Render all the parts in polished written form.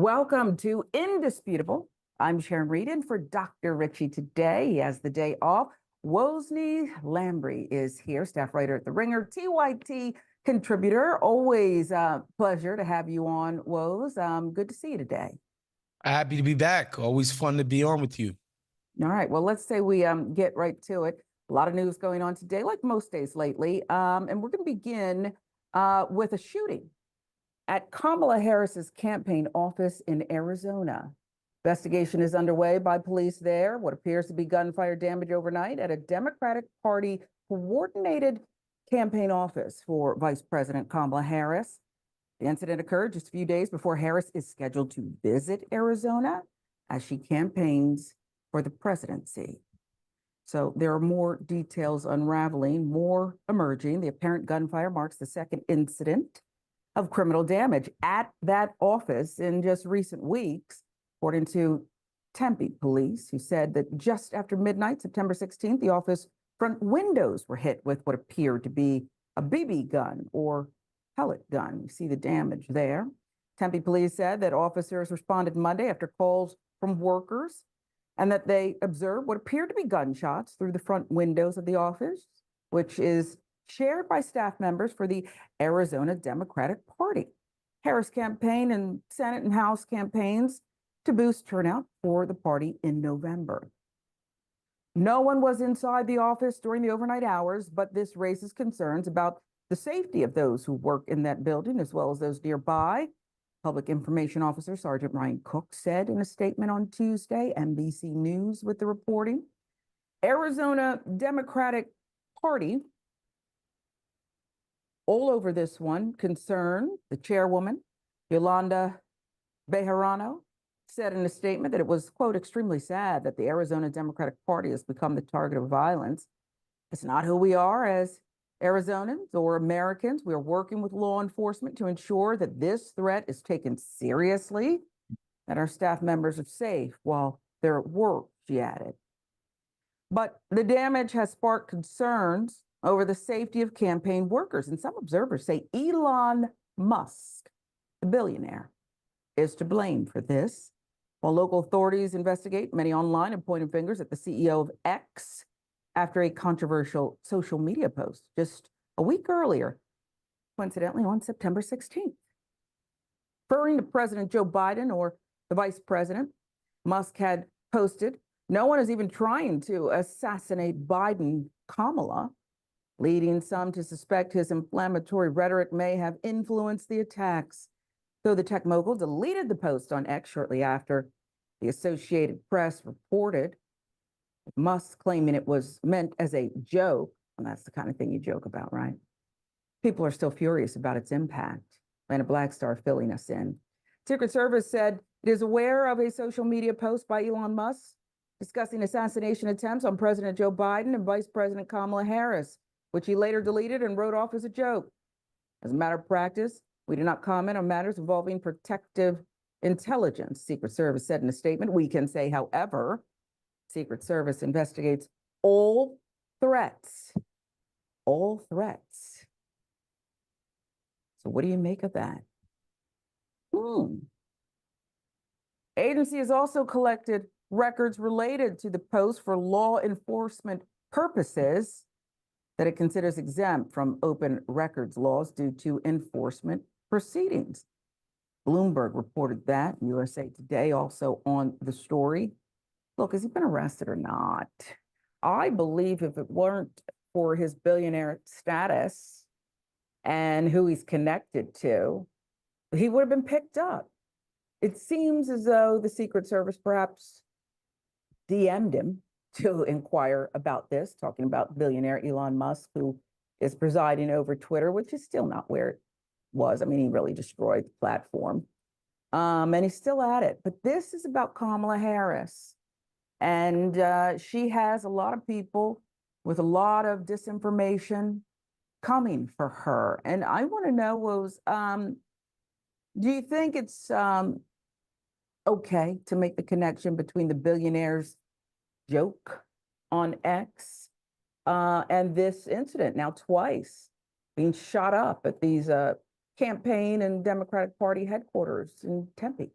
Welcome to Indisputable. I'm Sharon Reed, and for Dr. Ritchie today, he has the day off. Wosny Lambre is here, staff writer at The Ringer, TYT contributor. Always a pleasure to have you on, Woz. Good to see you today. Happy to be back. Always fun to be on with you. All right. Well, let's say we get right to it. A lot of news going on today, like most days lately. And we're going to begin with a shooting at Kamala Harris's campaign office in Arizona. Investigation is underway by police there. What appears to be gunfire damage overnight at a Democratic Party coordinated campaign office for Vice President Kamala Harris. The incident occurred just a few days before Harris is scheduled to visit Arizona as she campaigns for the presidency. So there are more details unraveling, more emerging. The apparent gunfire marks the second incident of criminal damage at that office in just recent weeks, according to Tempe police, who said that just after midnight, September 16th, the office front windows were hit with what appeared to be a BB gun or pellet gun. You see the damage there. Tempe police said that officers responded Monday after calls from workers and that they observed what appeared to be gunshots through the front windows of the office, which is shared by staff members for the Arizona Democratic Party. Harris campaign and Senate and House campaigns to boost turnout for the party in November. No one was inside the office during the overnight hours, but this raises concerns about the safety of those who work in that building, as well as those nearby. Public Information Officer Sergeant Ryan Cook said in a statement on Tuesday, NBC News with the reporting. Arizona Democratic Party all over this one concern. The chairwoman, Yolanda Bejarano, said in a statement that it was, quote, extremely sad that the Arizona Democratic Party has become the target of violence. It's not who we are as Arizonans or Americans. We are working with law enforcement to ensure that this threat is taken seriously, that our staff members are safe while they're at work, she added. But the damage has sparked concerns over the safety of campaign workers. And some observers say Elon Musk, the billionaire, is to blame for this. While local authorities investigate, many online have pointed fingers at the CEO of X after a controversial social media post just a week earlier, coincidentally on September 16th. Referring to President Joe Biden or the vice president, Musk had posted, "No one is even trying to assassinate Biden, Kamala," leading some to suspect his inflammatory rhetoric may have influenced the attacks. Though the tech mogul deleted the post on X shortly after, the Associated Press reported, Musk claiming it was meant as a joke, and that's the kind of thing you joke about, right? People are still furious about its impact. Lana Blackstar filling us in. Secret Service said it is aware of a social media post by Elon Musk discussing assassination attempts on President Joe Biden and Vice President Kamala Harris, which he later deleted and wrote off as a joke. As a matter of practice, we do not comment on matters involving protective intelligence, Secret Service said in a statement. We can say, however, Secret Service investigates all threats. All threats. So what do you make of that? Agency has also collected records related to the post for law enforcement purposes that it considers exempt from open records laws due to enforcement proceedings. Bloomberg reported that. USA Today also on the story. Look, has he been arrested or not? I believe if it weren't for his billionaire status and who he's connected to, he would have been picked up. It seems as though the Secret Service perhaps DM'd him to inquire about this, talking about billionaire Elon Musk, who is presiding over Twitter, which is still not where it was. I mean, he really destroyed the platform. And he's still at it. But this is about Kamala Harris. And she has a lot of people with a lot of disinformation coming for her. And I want to know, do you think it's okay to make the connection between the billionaire's joke on X and this incident, now twice being shot up at these campaign and Democratic Party headquarters in Tempe?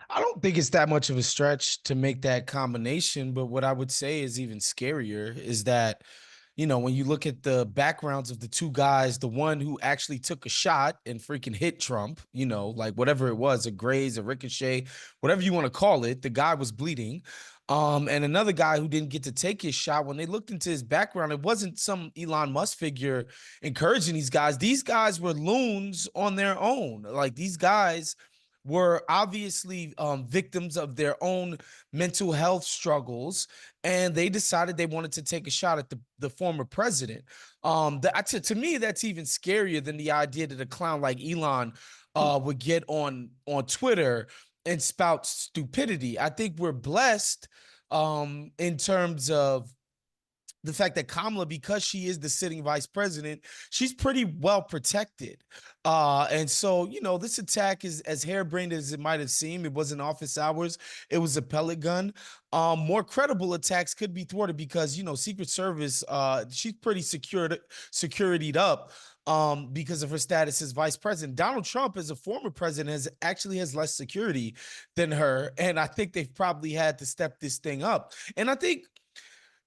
I don't think it's that much of a stretch to make that combination, but what I would say is even scarier is that, when you look at the backgrounds of the two guys, the one who actually took a shot and freaking hit Trump, like whatever it was, a graze, a ricochet, whatever you want to call it, the guy was bleeding. And another guy who didn't get to take his shot, when they looked into his background, it wasn't some Elon Musk figure encouraging these guys. These guys were loons on their own. Like these guys were obviously victims of their own mental health struggles, and they decided they wanted to take a shot at the former president. To me, that's even scarier than the idea that a clown like Elon would get on Twitter and spout stupidity. I think we're blessed in terms of the fact that Kamala, because she is the sitting vice president, she's pretty well protected. And so, this attack is as harebrained as it might have seemed. It wasn't office hours. It was a pellet gun. More credible attacks could be thwarted because, Secret Service, she's pretty securityed up because of her status as vice president. Donald Trump, as a former president, has less security than her. And I think they've probably had to step this thing up. And I think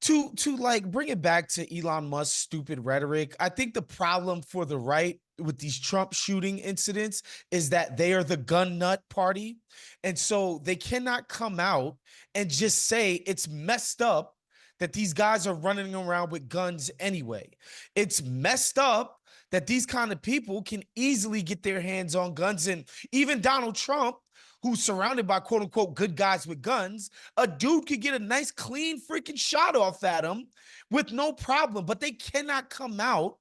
to like bring it back to Elon Musk's stupid rhetoric, I think the problem for the right with these Trump shooting incidents is that they are the gun nut party. And so they cannot come out and just say it's messed up that these guys are running around with guns anyway. It's messed up that these kind of people can easily get their hands on guns. And even Donald Trump, who's surrounded by quote unquote good guys with guns, a dude could get a nice clean freaking shot off at him with no problem, but they cannot come out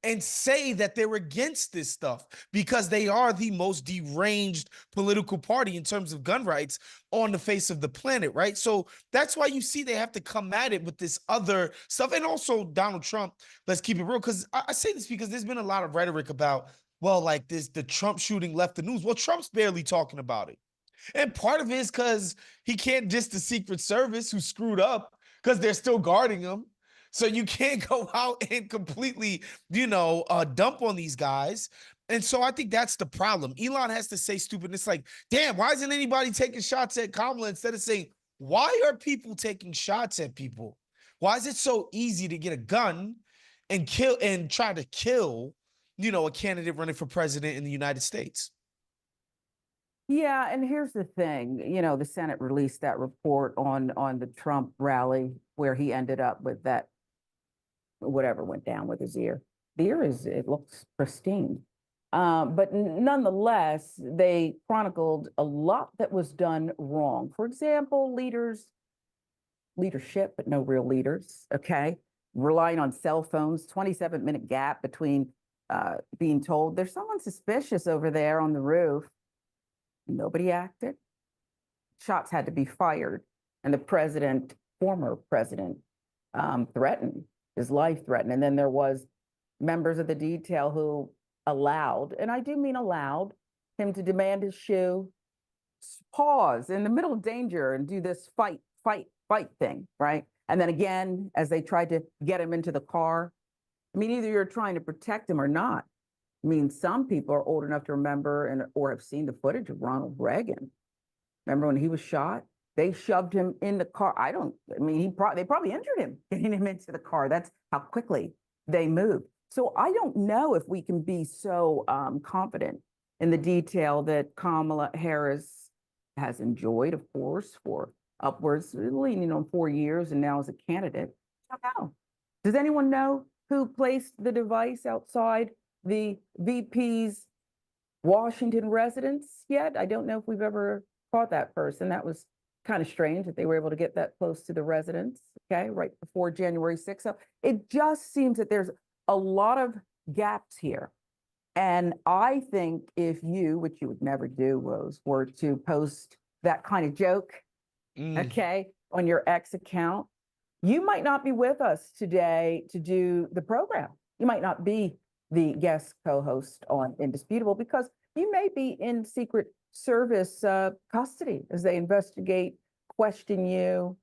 and say that they're against this stuff because they are the most deranged political party in terms of gun rights on the face of the planet, right? So that's why you see they have to come at it with this other stuff. And also Donald Trump, let's keep it real, because I say this because there's been a lot of rhetoric about, well, like the Trump shooting left the news. Well, Trump's barely talking about it. And part of it is because he can't diss the Secret Service who screwed up because they're still guarding him. So you can't go out and completely, dump on these guys. And so I think that's the problem. Elon has to say stupid. It's like, damn, why isn't anybody taking shots at Kamala instead of saying, why are people taking shots at people? Why is it so easy to get a gun and try to kill, a candidate running for president in the United States? Yeah, and here's the thing, the Senate released that report on the Trump rally where he ended up with that, whatever went down with his ear. The ear it looks pristine. But nonetheless, they chronicled a lot that was done wrong. For example, leadership, but no real leaders, okay? Relying on cell phones, 27-minute gap between being told there's someone suspicious over there on the roof. Nobody acted. Shots had to be fired. And the former president, threatened, his life threatened. And then there was members of the detail who allowed, and I do mean allowed, him to demand his shoe, pause in the middle of danger and do this fight thing, right? And then again, as they tried to get him into the car, I mean, either you're trying to protect him or not. I mean, some people are old enough to remember or have seen the footage of Ronald Reagan. Remember when he was shot? They shoved him in the car. They probably injured him getting him into the car. That's how quickly they moved. So I don't know if we can be so confident in the detail that Kamala Harris has enjoyed, of course, for upwards, leaning on 4 years and now as a candidate. I don't know. Does anyone know who placed the device outside the VP's Washington residence yet? I don't know if we've ever caught that person. That was kind of strange that they were able to get that close to the residence, okay, right before January 6th. So it just seems that there's a lot of gaps here. And I think if you, which you would never do, Rose, were to post that kind of joke, okay, on your X account, you might not be with us today to do the program. You might not be the guest co-host on Indisputable because you may be in Secret Service custody as they investigate, question you.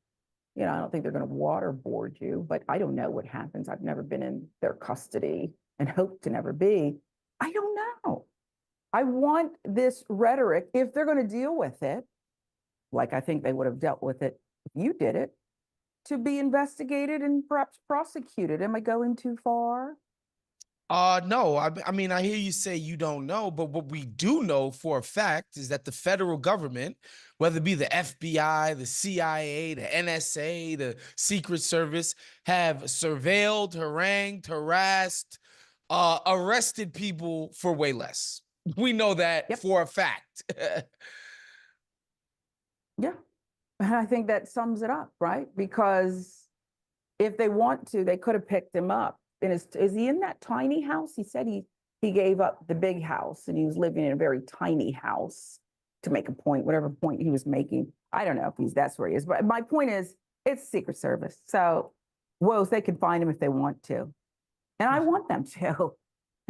I don't think they're going to waterboard you, but I don't know what happens. I've never been in their custody and hope to never be. I don't know. I want this rhetoric, if they're going to deal with it, like I think they would have dealt with it if you did it, to be investigated and perhaps prosecuted. Am I going too far? No, I mean, I hear you say you don't know, but what we do know for a fact is that the federal government, whether it be the FBI, the CIA, the NSA, the Secret Service, have surveilled, harangued, harassed, arrested people for way less. We know that Yep. for a fact. Yeah. And I think that sums it up, right? Because if they want to, they could have picked him up. And is he in that tiny house? He said he gave up the big house and he was living in a very tiny house to make a point, whatever point he was making. I don't know if that's where he is. But my point is, it's Secret Service. So, whoa, they can find him if they want to. And I want them to.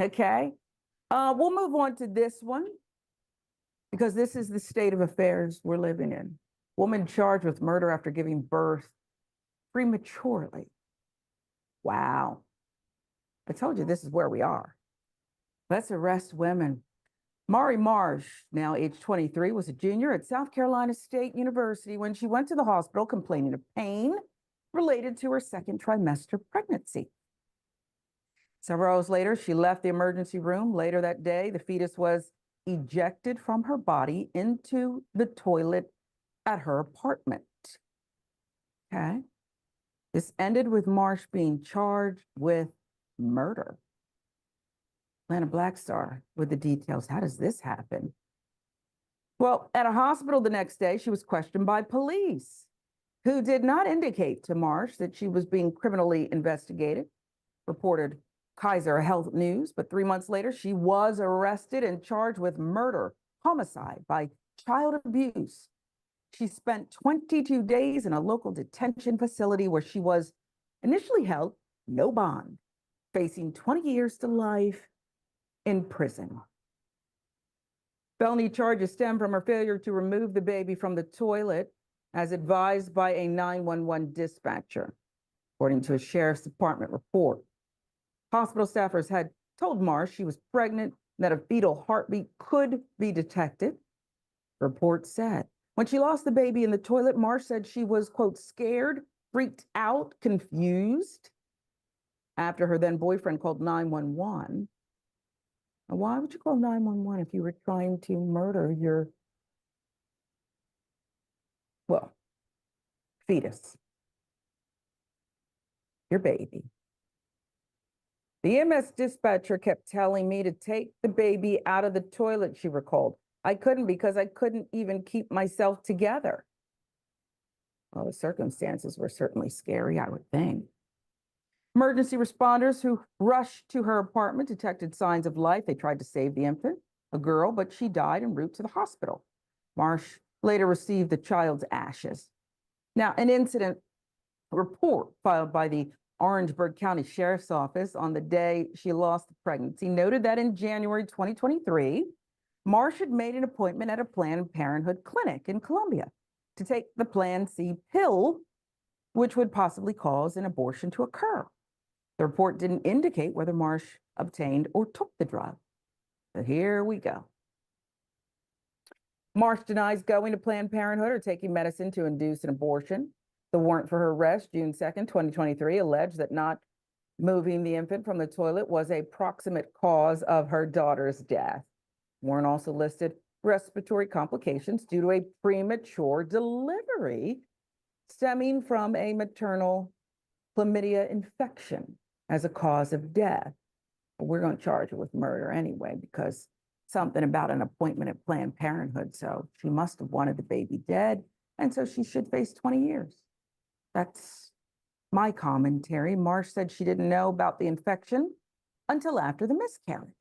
Okay. We'll move on to this one because this is the state of affairs we're living in. Woman charged with murder after giving birth prematurely. Wow. I told you this is where we are. Let's arrest women. Mari Marsh, now age 23, was a junior at South Carolina State University when she went to the hospital complaining of pain related to her second trimester pregnancy. Several hours later, she left the emergency room. Later that day, the fetus was ejected from her body into the toilet at her apartment. Okay. This ended with Marsh being charged with murder. Atlanta Black Star with the details. How does this happen? Well, at a hospital the next day, she was questioned by police who did not indicate to Marsh that she was being criminally investigated, reported Kaiser Health News. But 3 months later, she was arrested and charged with murder, homicide by child abuse. She spent 22 days in a local detention facility where she was initially held, no bond, facing 20 years to life in prison. Felony charges stem from her failure to remove the baby from the toilet, as advised by a 911 dispatcher, according to a sheriff's department report. Hospital staffers had told Marsh she was pregnant, that a fetal heartbeat could be detected. The report said when she lost the baby in the toilet, Marsh said she was, quote, scared, freaked out, confused, after her then boyfriend called 911. And why would you call 911 if you were trying to murder your, well, fetus, your baby? The EMS dispatcher kept telling me to take the baby out of the toilet, she recalled. I couldn't because I couldn't even keep myself together. Well, the circumstances were certainly scary, I would think. Emergency responders who rushed to her apartment detected signs of life. They tried to save the infant, a girl, but she died en route to the hospital. Marsh later received the child's ashes. Now, an incident report filed by the Orangeburg County Sheriff's Office on the day she lost the pregnancy noted that in January 2023, Marsh had made an appointment at a Planned Parenthood clinic in Columbia to take the Plan C pill, which would possibly cause an abortion to occur. The report didn't indicate whether Marsh obtained or took the drug. But here we go. Marsh denies going to Planned Parenthood or taking medicine to induce an abortion. The warrant for her arrest, June 2nd, 2023, alleged that not moving the infant from the toilet was a proximate cause of her daughter's death. Warrant also listed respiratory complications due to a premature delivery stemming from a maternal chlamydia infection as a cause of death. But we're going to charge her with murder anyway because something about an appointment at Planned Parenthood. So she must have wanted the baby dead, and so she should face 20 years. That's my commentary. Marsh said she didn't know about the infection until after the miscarriage.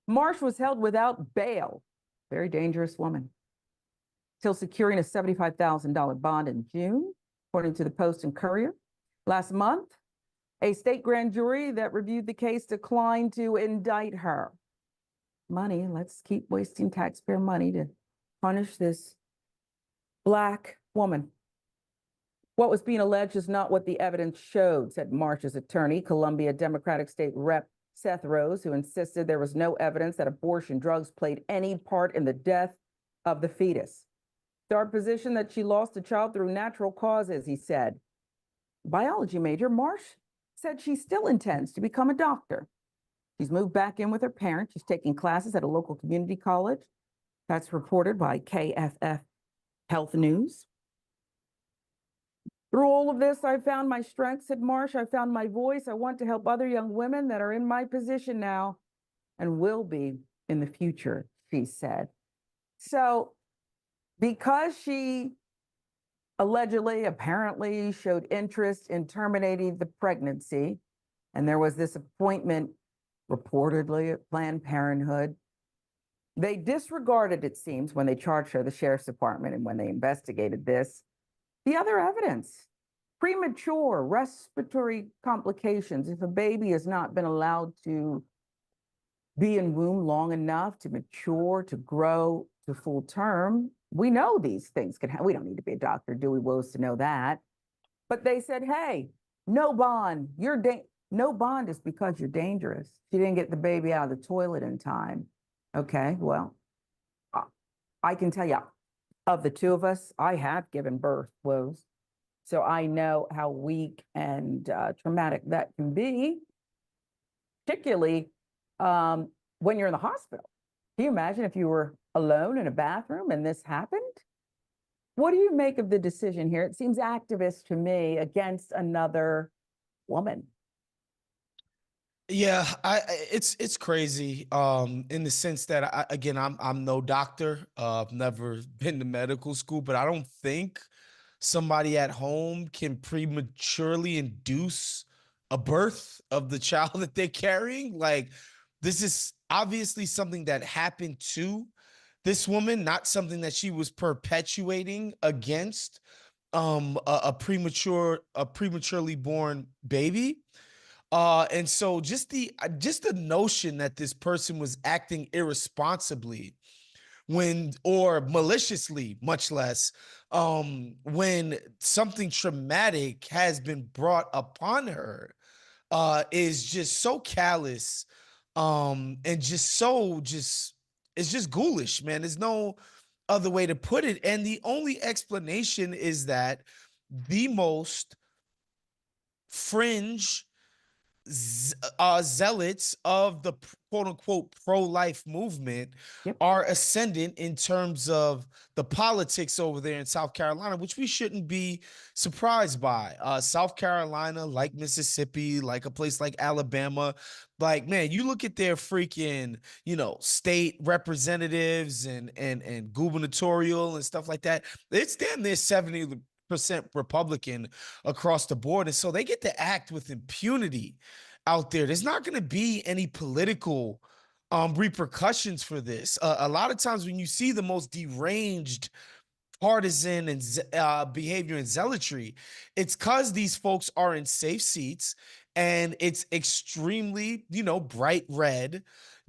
Marsh was held without bail, very dangerous woman, till securing a $75,000 bond in June, according to the Post and Courier. Last month, a state grand jury that reviewed the case declined to indict her. Money, let's keep wasting taxpayer money to punish this Black woman. What was being alleged is not what the evidence showed, said Marsh's attorney, Columbia Democratic State Rep Seth Rose, who insisted there was no evidence that abortion drugs played any part in the death of the fetus. It's our position that she lost a child through natural causes, he said. Biology major Marsh said she still intends to become a doctor. She's moved back in with her parents. She's taking classes at a local community college. That's reported by KFF Health News. Through all of this, I found my strength, said Marsh. I found my voice. I want to help other young women that are in my position now and will be in the future, she said. So because she allegedly, apparently showed interest in terminating the pregnancy, and there was this appointment reportedly at Planned Parenthood, they disregarded, it seems, when they charged her, the sheriff's department, and when they investigated this, the other evidence, premature respiratory complications. If a baby has not been allowed to be in womb long enough to mature, to grow to full term, we know these things can happen. We don't need to be a doctor, do we, Woes, to know that. But they said, hey, no bond. No bond is because you're dangerous. She didn't get the baby out of the toilet in time. Okay, well, I can tell you, of the two of us, I have given birth, Woes. So I know how weak and traumatic that can be, particularly when you're in the hospital. Can you imagine if you were alone in a bathroom and this happened? What do you make of the decision here? It seems activist to me against another woman. Yeah, it's crazy in the sense that I'm no doctor. I've never been to medical school, but I don't think somebody at home can prematurely induce a birth of the child that they're carrying. Like, this is obviously something that happened to this woman, not something that she was perpetuating against a prematurely born baby. And so just the notion that this person was acting irresponsibly when, or maliciously, much less, when something traumatic has been brought upon her, is just so callous, and it's just ghoulish, man. There's no other way to put it. And the only explanation is that the most fringe zealots of the quote unquote pro-life movement Yep. are ascendant in terms of the politics over there in South Carolina, which we shouldn't be surprised by. South Carolina, like Mississippi, like a place like Alabama, like, man, you look at their freaking, state representatives and gubernatorial and stuff like that. It's damn near 70% Republican across the board. And so they get to act with impunity out there. There's not going to be any political repercussions for this. A lot of times when you see the most deranged partisan and behavior and zealotry, it's because these folks are in safe seats and it's extremely, bright red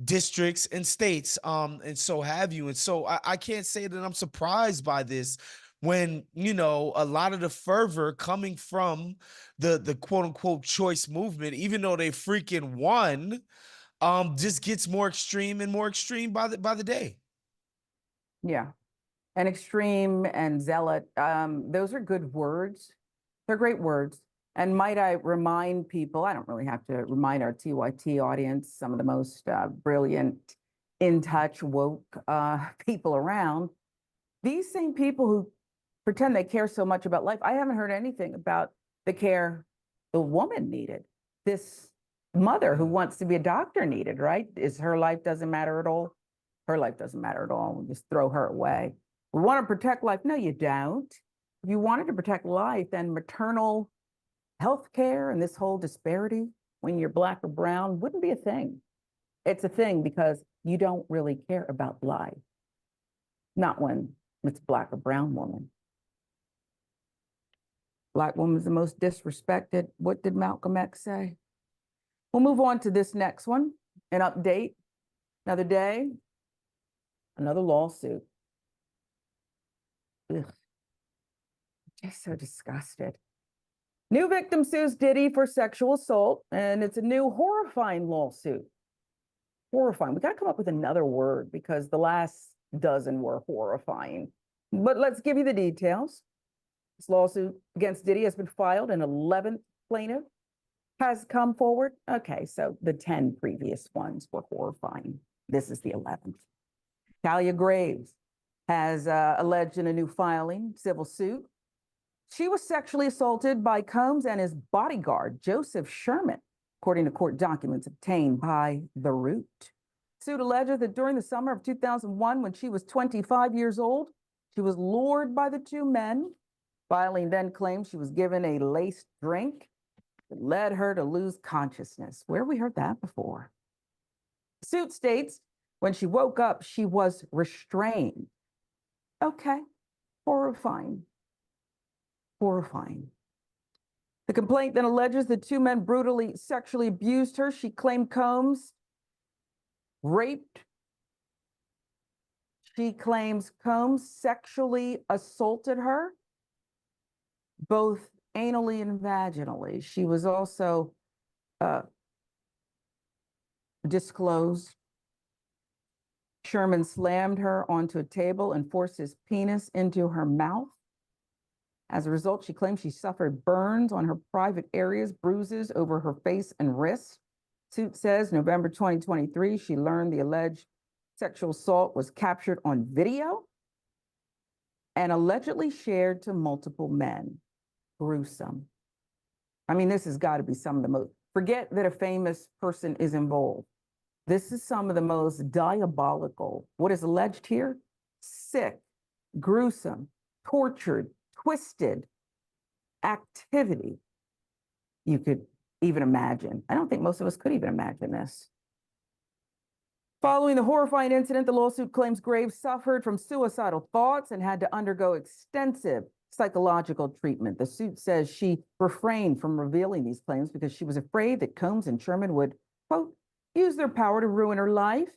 districts and states, and so have you. And so I can't say that I'm surprised by this when, a lot of the fervor coming from the quote unquote choice movement, even though they freaking won, just gets more extreme and more extreme by the day. Yeah. And extreme and zealot, those are good words. They're great words. And might I remind people, I don't really have to remind our TYT audience, some of the most brilliant, in touch, woke people around, these same people who pretend they care so much about life, I haven't heard anything about the care the woman needed. This mother who wants to be a doctor needed, right? Is her life doesn't matter at all? Her life doesn't matter at all. We just throw her away. We want to protect life. No, you don't. If you wanted to protect life, then maternal health care and this whole disparity when you're Black or brown wouldn't be a thing. It's a thing because you don't really care about life. Not when it's Black or brown woman. Black woman is the most disrespected. What did Malcolm X say? We'll move on to this next one. An update. Another day, another lawsuit. Ugh. Just so disgusted. New victim sues Diddy for sexual assault, and it's a new horrifying lawsuit. Horrifying. We got to come up with another word because the last dozen were horrifying. But let's give you the details. This lawsuit against Diddy has been filed. An 11th plaintiff has come forward. Okay, so the 10 previous ones were horrifying. This is the 11th. Talia Graves has alleged in a new filing, civil suit, she was sexually assaulted by Combs and his bodyguard, Joseph Sherman, according to court documents obtained by The Root. Suit alleges that during the summer of 2001, when she was 25 years old, she was lured by the two men. Filing then claimed she was given a laced drink that led her to lose consciousness. Where have we heard that before? The suit states when she woke up, she was restrained. Okay, horrifying. Horrifying. The complaint then alleges the two men brutally sexually abused her. She claimed Combs raped. She claims Combs sexually assaulted her, both anally and vaginally. She was also disclosed. Sherman slammed her onto a table and forced his penis into her mouth. As a result, she claims she suffered burns on her private areas, bruises over her face and wrists. Suit says November 2023, she learned the alleged sexual assault was captured on video and allegedly shared to multiple men. Gruesome. I mean, this has got to be some of the most, forget that a famous person is involved. This is some of the most diabolical, what is alleged here? Sick, gruesome, tortured, twisted activity you could even imagine. I don't think most of us could even imagine this. Following the horrifying incident, the lawsuit claims Graves suffered from suicidal thoughts and had to undergo extensive psychological treatment. The suit says she refrained from revealing these claims because she was afraid that Combs and Sherman would, quote, use their power to ruin her life,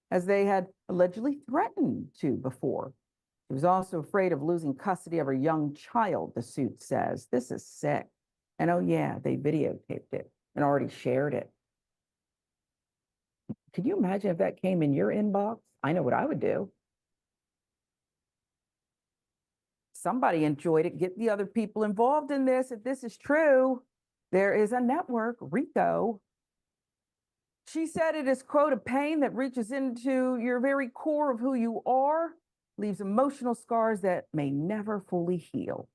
as they had allegedly threatened to before. She was also afraid of losing custody of her young child, the suit says. This is sick. And oh yeah, they videotaped it and already shared it. Could you imagine if that came in your inbox? I know what I would do. Somebody enjoyed it. Get the other people involved in this. If this is true, there is a network, RICO. She said it is, quote, a pain that reaches into your very core of who you are, leaves emotional scars that may never fully heal.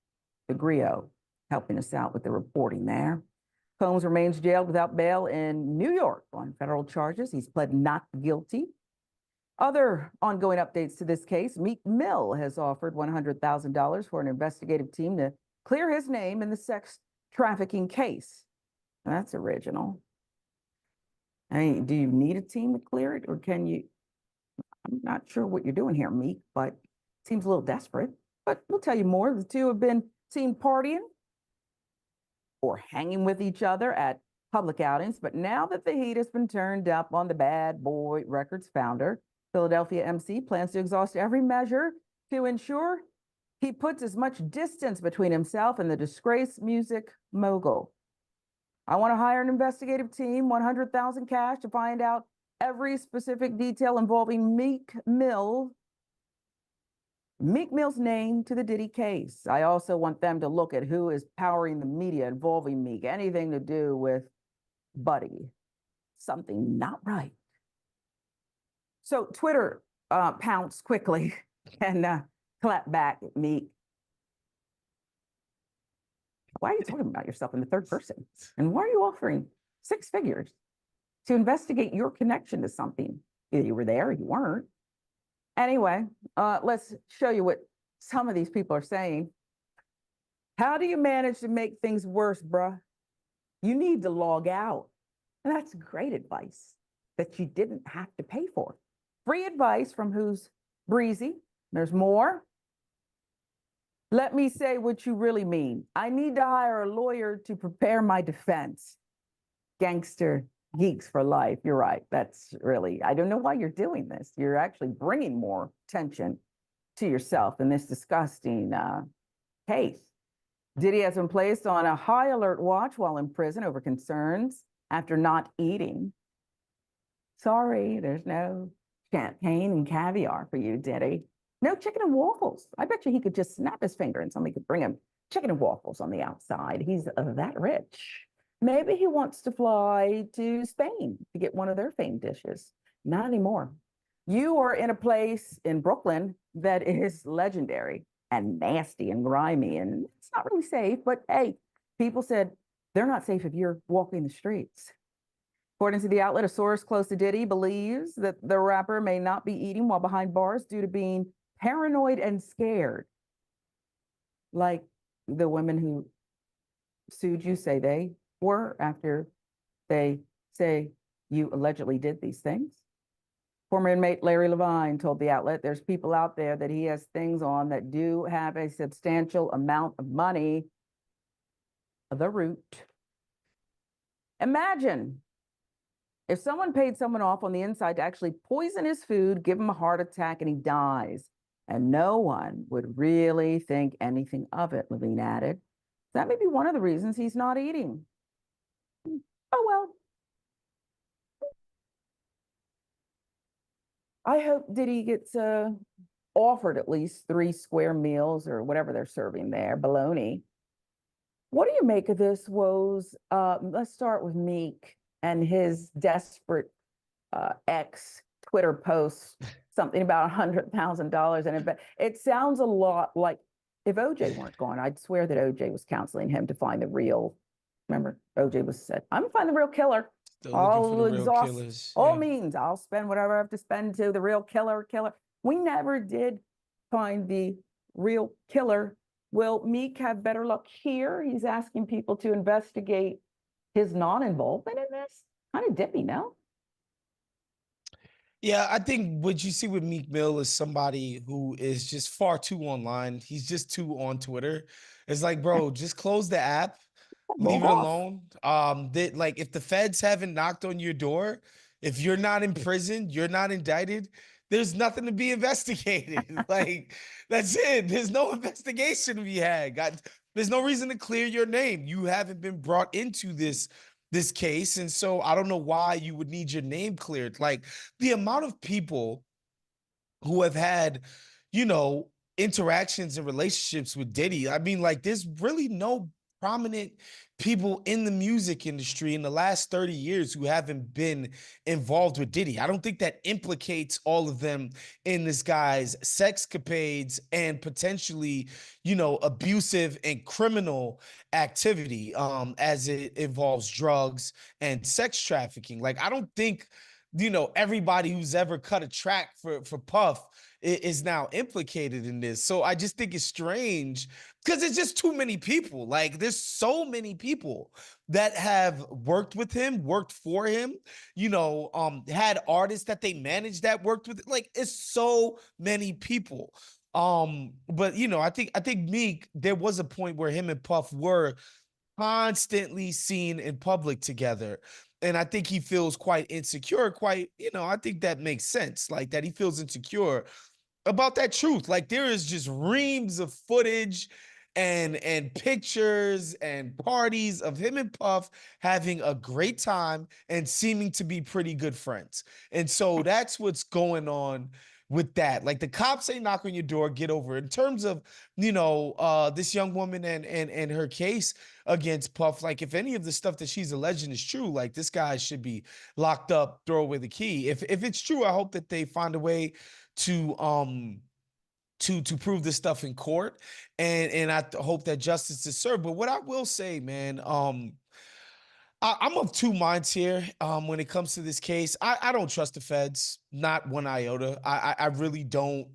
The Griot helping us out with the reporting there. Combs remains jailed without bail in New York on federal charges. He's pled not guilty. Other ongoing updates to this case, Meek Mill has offered $100,000 for an investigative team to clear his name in the sex trafficking case. That's original. I mean, do you need a team to clear it, or can you? I'm not sure what you're doing here, Meek, but it seems a little desperate. But we'll tell you more. The two have been seen partying or hanging with each other at public outings. But now that the heat has been turned up on the Bad Boy Records founder, Philadelphia MC plans to exhaust every measure to ensure he puts as much distance between himself and the disgraced music mogul. I want to hire an investigative team, 100,000 cash to find out every specific detail involving Meek Mill's name to the Diddy case. I also want them to look at who is powering the media involving Meek, anything to do with Buddy. Something not right. So Twitter pounced quickly and clapped back at Meek. Why are you talking about yourself in the third person? And why are you offering 6 figures to investigate your connection to something? Either you were there or you weren't. Anyway, let's show you what some of these people are saying. How do you manage to make things worse, bruh? You need to log out. And that's great advice that you didn't have to pay for. Free advice from who's breezy. There's more. Let me say what you really mean. I need to hire a lawyer to prepare my defense. Gangster geeks for life. You're right. That's really, I don't know why you're doing this. You're actually bringing more attention to yourself in this disgusting case. Diddy has been placed on a high alert watch while in prison over concerns after not eating. Sorry, there's no champagne and caviar for you, Diddy. No chicken and waffles. I bet you he could just snap his finger and somebody could bring him chicken and waffles on the outside. He's that rich. Maybe he wants to fly to Spain to get one of their famed dishes. Not anymore. You are in a place in Brooklyn that is legendary and nasty and grimy, and it's not really safe. But hey, people said they're not safe if you're walking the streets. According to the outlet, a source close to Diddy believes that the rapper may not be eating while behind bars due to being paranoid and scared. Like the women who sued you say they were after they say you allegedly did these things. Former inmate Larry Levine told the outlet there's people out there that he has things on that do have a substantial amount of money. The root. Imagine if someone paid someone off on the inside to actually poison his food, give him a heart attack, and he dies, and no one would really think anything of it, Levine added. That may be one of the reasons he's not eating. Oh, well. I hope Diddy gets offered at least 3 square meals or whatever they're serving there, bologna. What do you make of this, Woes? Let's start with Meek and his desperate ex Twitter post, something about $100,000. And it sounds a lot like if OJ weren't gone, I'd swear that OJ was counseling him to find the real. Remember, OJ was said, I'm gonna find the real killer. Still looking for the real exhaust killers. all Yeah. means. I'll spend whatever I have to spend to the real killer. We never did find the real killer. Will Meek have better luck here? He's asking people to investigate his non-involvement in this. Kind of dippy, no? Yeah, I think what you see with Meek Mill is somebody who is just far too online. He's just too on Twitter. It's like, bro, just close the app, leave Log it off. alone. That like if the feds haven't knocked on your door, if you're not in prison, you're not indicted, there's nothing to be investigated. Like that's it. There's no investigation to be had. There's no reason to clear your name. You haven't been brought into this case, and so I don't know why you would need your name cleared. Like the amount of people who have had, interactions and relationships with Diddy. I mean, like, there's really no prominent people in the music industry in the last 30 years who haven't been involved with Diddy. I don't think that implicates all of them in this guy's sexcapades and potentially, abusive and criminal activity as it involves drugs and sex trafficking. Like, I don't think everybody who's ever cut a track for Puff is now implicated in this. So I just think it's strange because it's just too many people. Like there's so many people that have worked with him, worked for him, had artists that they managed that worked with. Like it's so many people. But I think Meek, there was a point where him and Puff were constantly seen in public together. And I think he feels quite insecure, I think that makes sense. Like that he feels insecure about that truth. Like there is just reams of footage and pictures and parties of him and Puff having a great time and seeming to be pretty good friends. And so that's what's going on with that. Like the cops ain't knock on your door, get over it. In terms of, this young woman and her case against Puff, like if any of the stuff that she's alleging is true, like this guy should be locked up, throw away the key. If it's true, I hope that they find a way to prove this stuff in court, and I hope that justice is served. But what I will say, man, I'm of two minds here when it comes to this case. I don't trust the feds, not one iota. I really don't.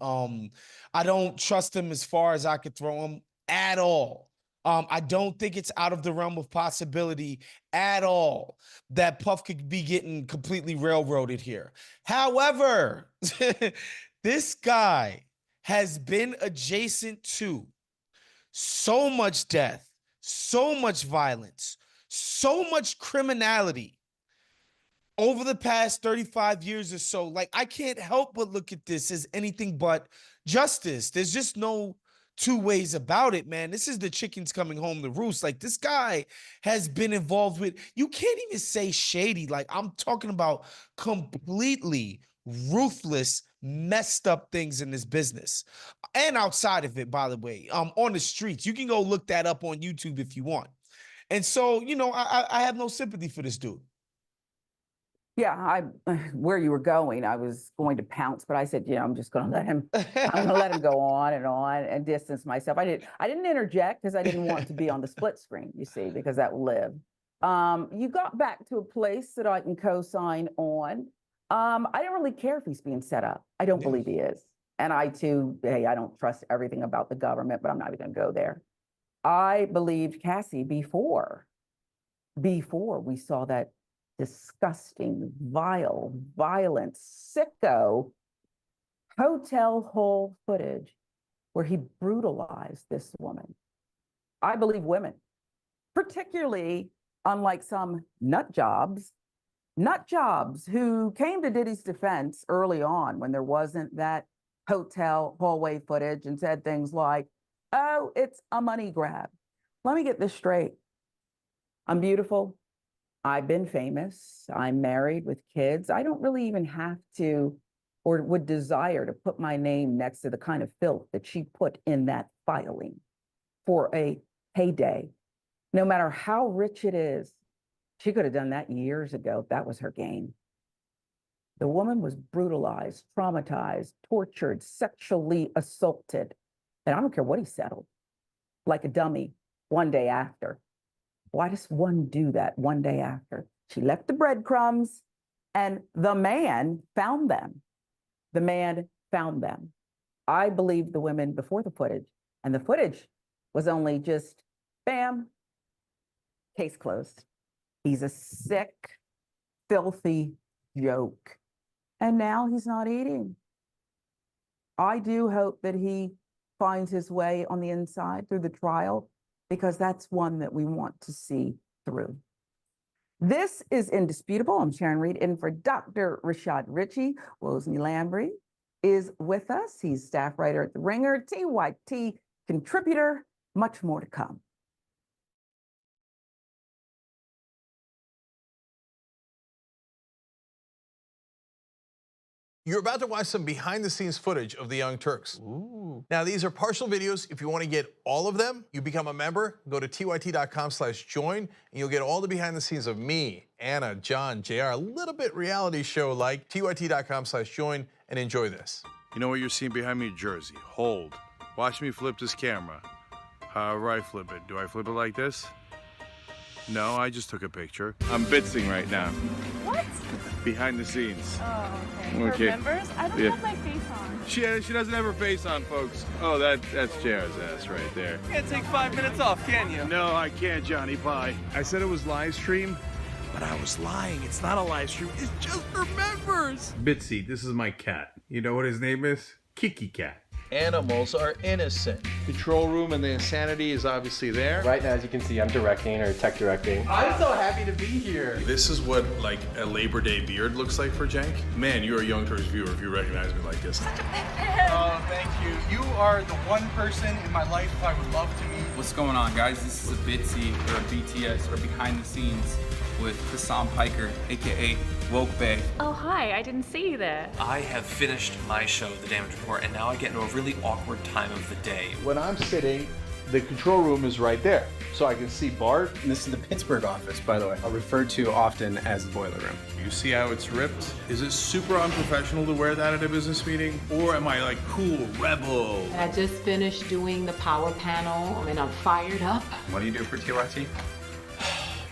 I don't trust them as far as I could throw them at all. I don't think it's out of the realm of possibility at all that Puff could be getting completely railroaded here. However, this guy has been adjacent to so much death, so much violence, so much criminality over the past 35 years or so. Like, I can't help but look at this as anything but justice. There's just no two ways about it, man. This is the chickens coming home to roost. Like, this guy has been involved with, you can't even say shady. Like, I'm talking about completely ruthless, messed up things in this business and outside of it, by the way, on the streets. You can go look that up on YouTube if you want. And so, you know, I have no sympathy for this dude. Yeah, where you were going, I was going to pounce, but I said, you know, I'm just going to let him. I'm going to let him go on and distance myself. I didn't interject because I didn't want to be on the split screen, you see, because that will live. You got back to a place that I can co-sign on. I didn't really care if he's being set up. I don't believe he is. And I too, hey, I don't trust everything about the government, but I'm not even going to go there. I believed Cassie before we saw that disgusting, vile, violent, sicko hotel hole footage where he brutalized this woman. I believe women, particularly unlike some nut jobs who came to Diddy's defense early on when there wasn't that hotel hallway footage and said things like, oh, it's a money grab. Let me get this straight. I'm beautiful. I've been famous. I'm married with kids. I don't really even have to or would desire to put my name next to the kind of filth that she put in that filing for a payday. No matter how rich it is, she could have done that years ago if that was her game. The woman was brutalized, traumatized, tortured, sexually assaulted. And I don't care what he settled, like a dummy one day after. Why does one do that one day after? She left the breadcrumbs and the man found them. The man found them. I believed the women before the footage, and the footage was only just, bam, case closed. He's a sick, filthy joke. And now he's not eating. I do hope that he finds his way on the inside through the trial, because that's one that we want to see through. This is Indisputable. I'm Sharon Reed, in for Dr. Rashad Ritchie. Wosny Lambre is with us. He's staff writer at The Ringer, TYT contributor. Much more to come. You're about to watch some behind-the-scenes footage of the Young Turks. Ooh. Now, these are partial videos. If you want to get all of them, you become a member. Go to tyt.com/join, and you'll get all the behind-the-scenes of me, Anna, John, JR, a little bit reality show-like. tyt.com/join, and enjoy this. You know what you're seeing behind me? Jersey. Hold. Watch me flip this camera. However I flip it. Do I flip it like this? No, I just took a picture. I'm bitsing right now. What? Behind the scenes. Oh, okay. For members? I don't have my face on. She doesn't have her face on, folks. Oh, that's JR's ass right there. You can't take 5 minutes off, can you? No, I can't, Johnny. Bye. I said it was live stream, but I was lying. It's not a live stream. It's just for members. Bitsy, this is my cat. You know what his name is? Kiki Cat. Animals are innocent. Control room and the insanity is obviously there. Right now, as you can see, I'm directing or tech directing. I'm so happy to be here. This is what like a Labor Day beard looks like for Jank. Man, you're a Young Turks viewer if you recognize me like this. Oh, thank you. You are the one person in my life I would love to meet. What's going on, guys? This is a Bitsy or a BTS or behind the scenes with Hassan Piker, aka Woke Bay. Oh, hi. I didn't see you there. I have finished my show, The Damage Report, and now I get into a really awkward time of the day. When I'm sitting, the control room is right there, so I can see Bart. And this is the Pittsburgh office, by the way, referred to often as the boiler room. You see how it's ripped? Is it super unprofessional to wear that at a business meeting? Or am I like cool, rebel? I just finished doing the power panel and I'm fired up. What do you do for TYT?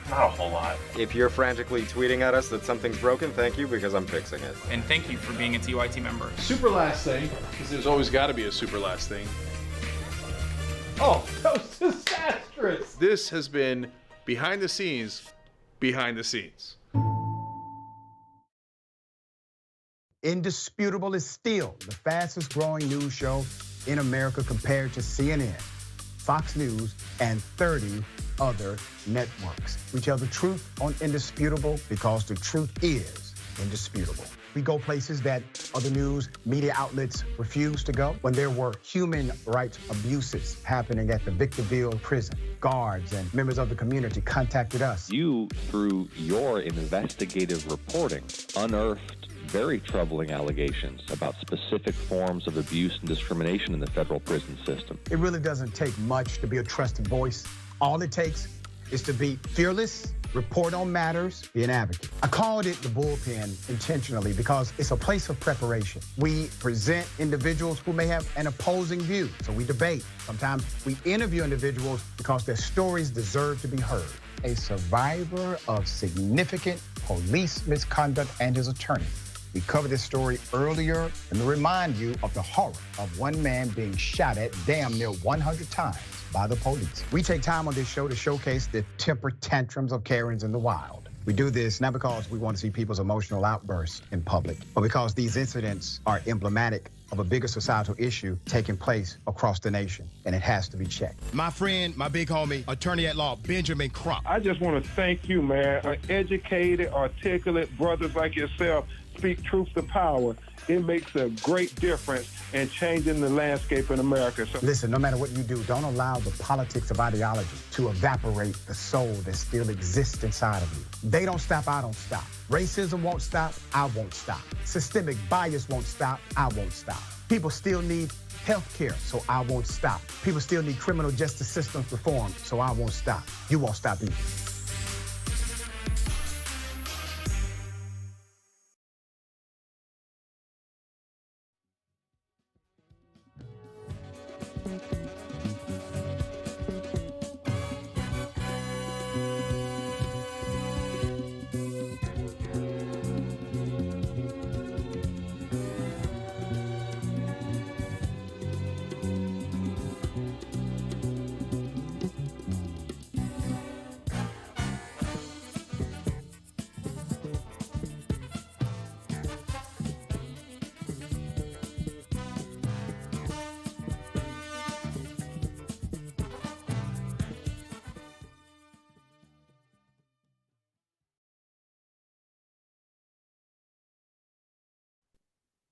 Not a whole lot. If you're frantically tweeting at us that something's broken, thank you, because I'm fixing it. And thank you for being a TYT member. Super last thing, because there's always got to be a super last thing. Oh, that was disastrous. This has been behind the scenes, behind the scenes. Indisputable is still the fastest growing news show in America compared to CNN, Fox News, and 30 other networks. We tell the truth on Indisputable because the truth is indisputable. We go places that other news media outlets refuse to go. When there were human rights abuses happening at the Victorville prison, guards and members of the community contacted us. You, through your investigative reporting, unearthed very troubling allegations about specific forms of abuse and discrimination in the federal prison system. It really doesn't take much to be a trusted voice. All it takes is to be fearless, report on matters, be an advocate. I called it the bullpen intentionally because it's a place of preparation. We present individuals who may have an opposing view, so we debate. Sometimes we interview individuals because their stories deserve to be heard. A survivor of significant police misconduct and his attorney. We covered this story earlier, and to remind you of the horror of one man being shot at damn near 100 times by the police. We take time on this show to showcase the temper tantrums of Karens in the wild. We do this not because we want to see people's emotional outbursts in public, but because these incidents are emblematic of a bigger societal issue taking place across the nation, and it has to be checked. My friend, my big homie, attorney at law, Benjamin Crump. I just want to thank you, man. Educated, articulate brothers like yourself speak truth to power. It makes a great difference in changing the landscape in America. So listen, no matter what you do, don't allow the politics of ideology to evaporate the soul that still exists inside of you. They don't stop, I don't stop. Racism won't stop, I won't stop. Systemic bias won't stop, I won't stop. People still need health care, so I won't stop. People still need criminal justice systems reform, so I won't stop. You won't stop either.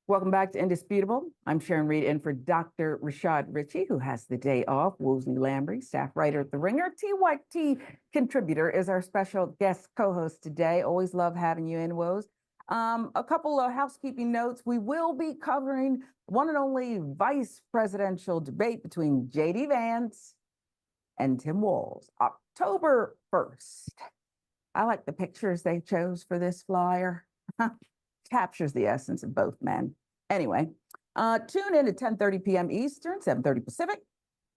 Welcome back to Indisputable. I'm Sharon Reed in for Dr. Rashad Ritchie, who has the day off. Wosny Lambre, staff writer at The Ringer, TYT contributor, is our special guest co-host today. Always love having you in, Wos. A couple of housekeeping notes. We will be covering one and only vice presidential debate between JD Vance and Tim Walz, October 1st. I like the pictures they chose for this flyer. Captures the essence of both men. Anyway, tune in at 10:30 p.m. Eastern, 7:30 Pacific,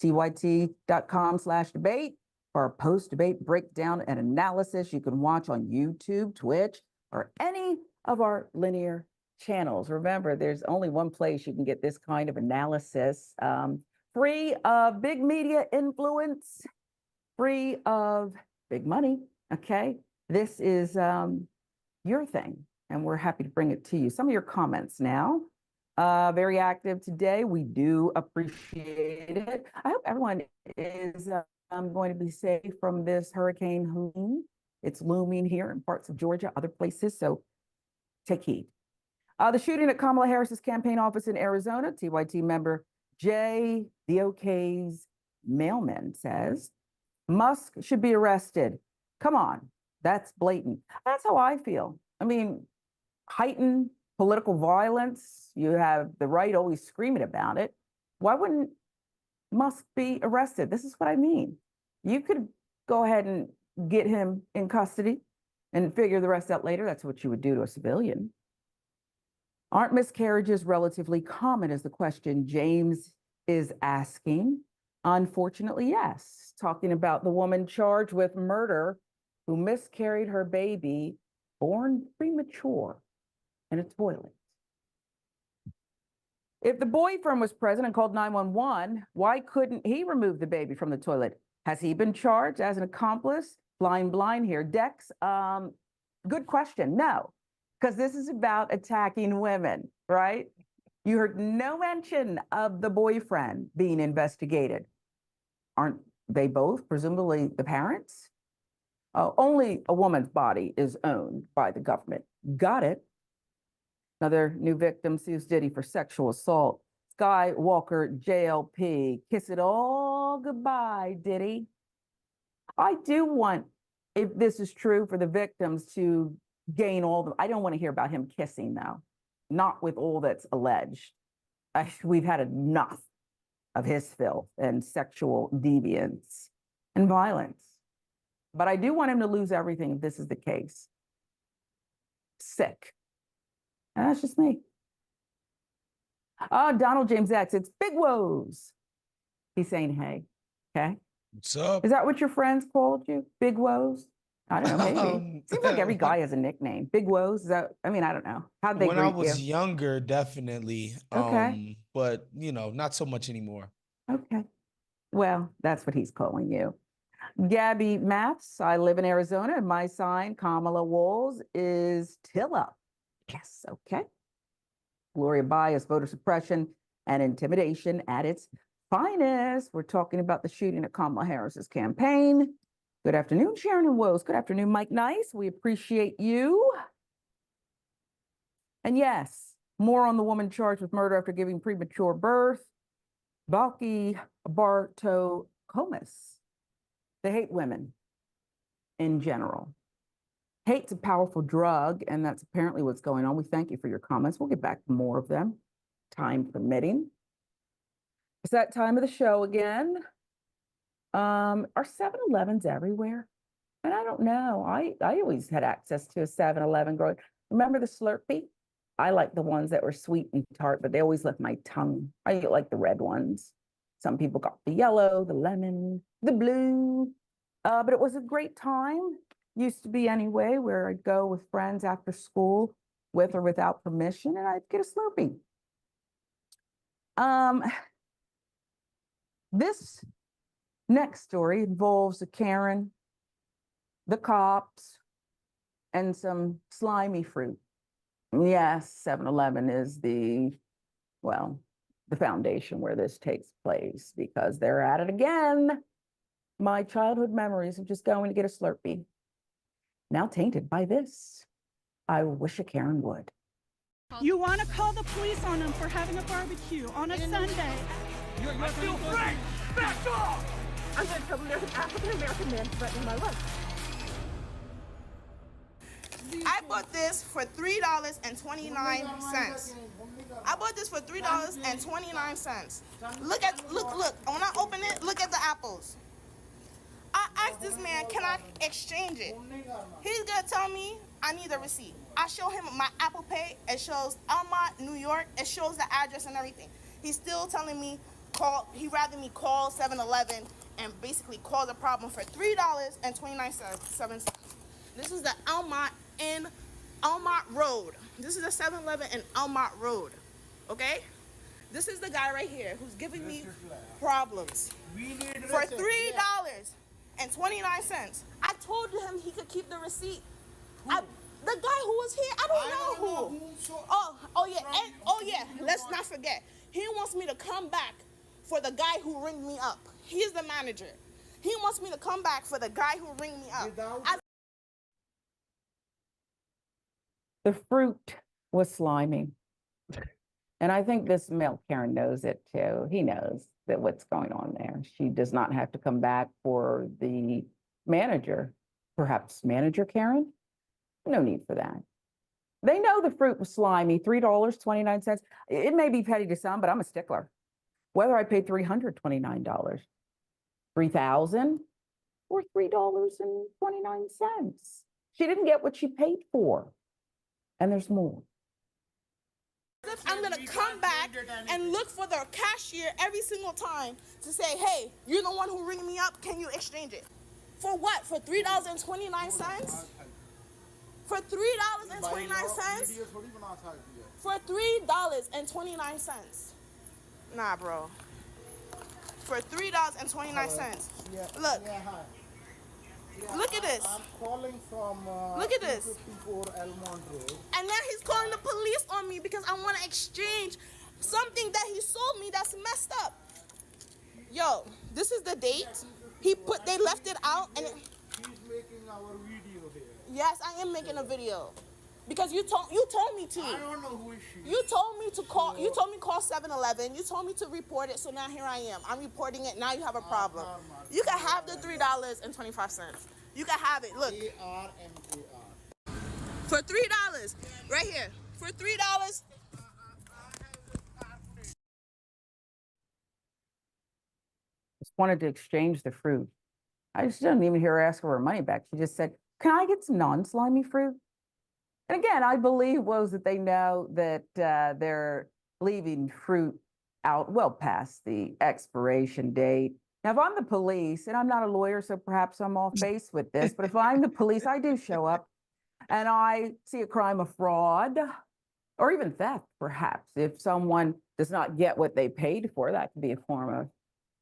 tyt.com/debate for our post-debate breakdown and analysis you can watch on YouTube, Twitch, or any of our linear channels. Remember, there's only one place you can get this kind of analysis, free of big media influence, free of big money, okay? This is your thing, and we're happy to bring it to you. Some of your comments now. Very active today. We do appreciate it. I hope everyone is going to be safe from this Hurricane Helene. It's looming here in parts of Georgia, other places, so take heed. The shooting at Kamala Harris's campaign office in Arizona, TYT member Jay the OK's mailman says, Musk should be arrested. Come on, that's blatant. That's how I feel. I mean, heightened political violence, you have the right always screaming about it. Why wouldn't Musk be arrested? This is what I mean. You could go ahead and get him in custody and figure the rest out later. That's what you would do to a civilian. Aren't miscarriages relatively common is the question James is asking. Unfortunately, yes. Talking about the woman charged with murder who miscarried her baby born premature in a toilet. If the boyfriend was present and called 911, why couldn't he remove the baby from the toilet? Has he been charged as an accomplice? Flying blind here. Dex, good question. No, because this is about attacking women, right? You heard no mention of the boyfriend being investigated. Aren't they both presumably the parents? Only a woman's body is owned by the government. Got it. Another new victim sues Diddy for sexual assault. Skywalker JLP. Kiss it all goodbye, Diddy. I do want, if this is true, for the victims to gain all the, I don't want to hear about him kissing though. Not with all that's alleged. We've had enough of his filth and sexual deviance and violence. But I do want him to lose everything if this is the case. Sick. And that's just me. Donald James X, it's Big Woes. He's saying, hey, okay? What's up? Is that what your friends called you? Big Woes? I don't know, maybe. Seems like every guy has a nickname. Big Woes? Is that, I mean, I don't know. How'd they When greet I was you? younger, definitely. Okay. But, you know, not so much anymore. Okay. Well, that's what he's calling you. Gabby Maths, I live in Arizona, and my sign, Kamala Walls, is Tilla. Yes, okay. Gloria bias, voter suppression, and intimidation at its finest. We're talking about the shooting at Kamala Harris's campaign. Good afternoon, Sharon and Woes. Good afternoon, Mike Nice. We appreciate you. And yes, more on the woman charged with murder after giving premature birth, Balki Bartokomis. They hate women in general. Hate's a powerful drug, and that's apparently what's going on. We thank you for your comments. We'll get back to more of them, time permitting. It's that time of the show again. Are 7-Elevens everywhere? And I don't know. I always had access to a 7-Eleven growing. Remember the Slurpee? I like the ones that were sweet and tart, but they always left my tongue. I like the red ones. Some people got the yellow, the lemon, the blue. But it was a great time. Used to be anyway, where I'd go with friends after school, with or without permission, and I'd get a Slurpee. This next story involves a Karen, the cops, and some slimy fruit. Yes, 7-Eleven is the foundation where this takes place, because they're at it again. My childhood memories of just going to get a Slurpee, now tainted by this. I wish a Karen would. You want to call the police on them for having a barbecue on a Sunday. I feel free! Back off! I'm going to tell them there's an African-American man threatening my life. I bought this for $3.29. I bought this for $3.29. Look. When I open it, look at the apples. I asked this man, can I exchange it? He's gonna tell me I need a receipt. I show him my Apple Pay. It shows Elmont, New York. It shows the address and everything. He's still telling me he'd rather me call 7-Eleven and basically cause a problem for $3.29. This is the Elmont in Elmont Road. This is a 7-Eleven in Elmont Road, okay? This is the guy right here who's giving me problems for $3.29. I told him he could keep the receipt. The guy who was here, I don't know who. Oh yeah, let's not forget. He wants me to come back for the guy who ringed me up. He's the manager. He wants me to come back for the guy who ringed me up. The fruit was slimy. And I think this male Karen knows it too. He knows that what's going on there. She does not have to come back for the manager. Perhaps manager Karen? No need for that. They know the fruit was slimy, $3.29. It may be petty to some, but I'm a stickler. Whether I paid $329, $3,000, or $3.29. She didn't get what she paid for. And there's more. I'm gonna come back and look for the cashier every single time to say, hey, you're the one who ringed me up, can you exchange it? For what? For $3.29? For $3.29? For $3.29. Nah, bro. For $3.29. Look. Look at this. I'm calling from look at this. 54 Elmont Road. And now he's calling the police on me because I want to exchange something that he sold me that's messed up. Yo, this is the date. They left it out and he's making our video here. Yes, I am making a video. Because you told me to. I don't know who is she. You told me to call. You told me call 7-Eleven. You told me to report it. So now here I am. I'm reporting it. Now you have a problem. You can have the $3.25. You can have it. Look. ARMAR. For $3, right here. For $3. Just wanted to exchange the fruit. I just didn't even hear her ask for her money back. She just said, "Can I get some non-slimy fruit?" And again, I believe was that they know that they're leaving fruit out well past the expiration date. Now, if I'm the police, and I'm not a lawyer, so perhaps I'm off base with this, but if I'm the police, I do show up and I see a crime of fraud or even theft, perhaps. If someone does not get what they paid for, that could be a form of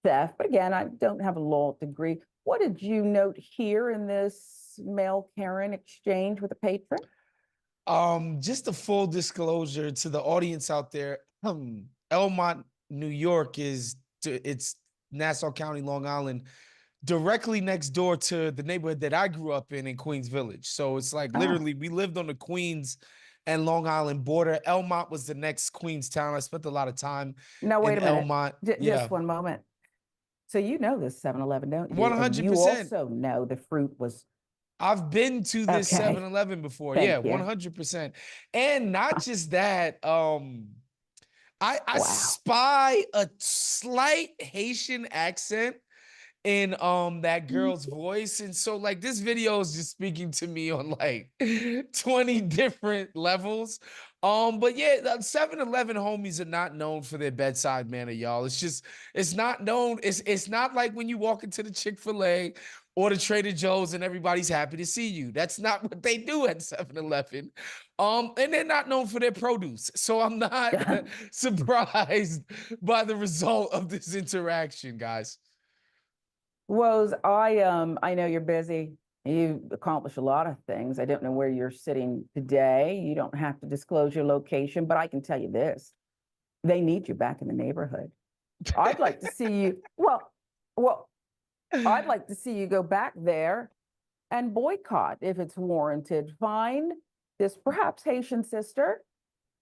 theft. But again, I don't have a law degree. What did you note here in this mail Karen exchange with a patron? Just a full disclosure to the audience out there. Elmont, New York it's Nassau County, Long Island, directly next door to the neighborhood that I grew up in Queens Village. So it's like literally we lived on the Queens and Long Island border. Elmont was the next Queens town. I spent a lot of time Now, wait in a minute. Elmont. Just one moment. So you know this 7-Eleven, don't you? 100%. And you also know the fruit was... I've been to this 7-Eleven before. Thank yeah, you. 100%. And not just that, I spy a slight Haitian accent in that girl's voice. And so like this video is just speaking to me on like 20 different levels. But yeah, the 7-Eleven homies are not known for their bedside manner, y'all. It's not known. It's not like when you walk into the Chick-fil-A or the Trader Joe's and everybody's happy to see you. That's not what they do at 7-Eleven. And they're not known for their produce. So I'm not surprised by the result of this interaction, guys. Woz, I know you're busy. You accomplish a lot of things. I don't know where you're sitting today. You don't have to disclose your location, but I can tell you this. They need you back in the neighborhood. I'd like to see you, I'd like to see you go back there and boycott if it's warranted. Find this perhaps Haitian sister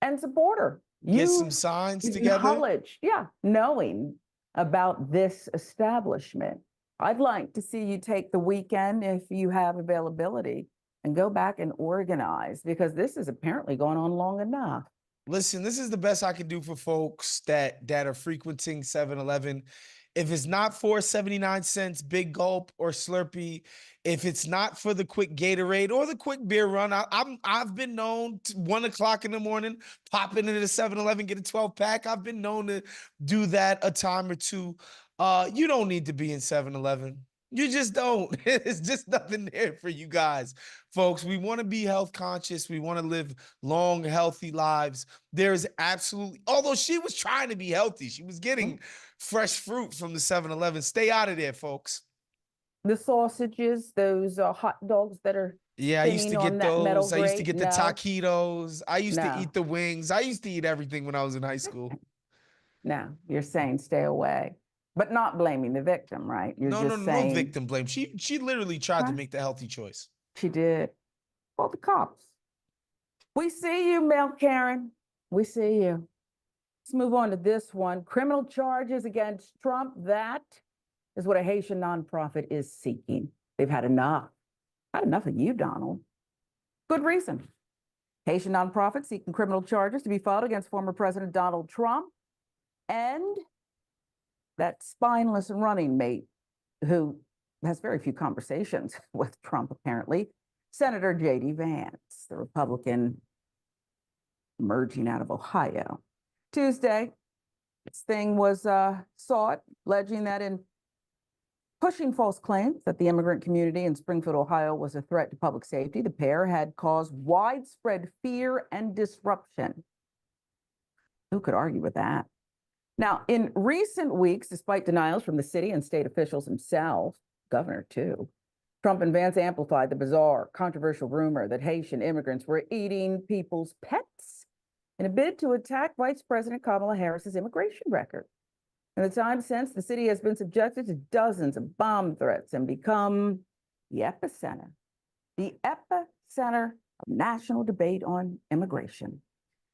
and support her. Get some signs together. Knowledge, knowing about this establishment. I'd like to see you take the weekend if you have availability and go back and organize, because this is apparently going on long enough. Listen, this is the best I can do for folks that are frequenting 7-Eleven. If it's not for 79 cents Big Gulp or Slurpee, if it's not for the quick Gatorade or the quick beer run, I've been known to 1 o'clock in the morning, pop into the 7-Eleven, get a 12-pack. I've been known to do that a time or two. You don't need to be in 7-Eleven. You just don't. It's just nothing there for you guys. Folks, we want to be health conscious. We want to live long, healthy lives. There's absolutely, although she was trying to be healthy, she was getting fresh fruit from the 7-Eleven. Stay out of there, folks. The sausages, those hot dogs that are I used to get those. I used to get the taquitos. I used to eat the wings. I used to eat everything when I was in high school. No, you're saying stay away. But not blaming the victim, right? You're No victim blame. She literally tried to make the healthy choice. She did. Well, the cops. We see you, Mel Karen. We see you. Let's move on to this one. Criminal charges against Trump. That is what a Haitian nonprofit is seeking. They've had enough. Had enough of you, Donald. Good reason. Haitian nonprofit seeking criminal charges to be filed against former President Donald Trump and that spineless running mate who has very few conversations with Trump, apparently, Senator JD Vance, the Republican emerging out of Ohio. Tuesday, this thing was sought, alleging that in pushing false claims that the immigrant community in Springfield, Ohio was a threat to public safety, the pair had caused widespread fear and disruption. Who could argue with that? Now, in recent weeks, despite denials from the city and state officials themselves, governor too, Trump and Vance amplified the bizarre, controversial rumor that Haitian immigrants were eating people's pets in a bid to attack Vice President Kamala Harris's immigration record. In the time since, the city has been subjected to dozens of bomb threats and become the epicenter of national debate on immigration.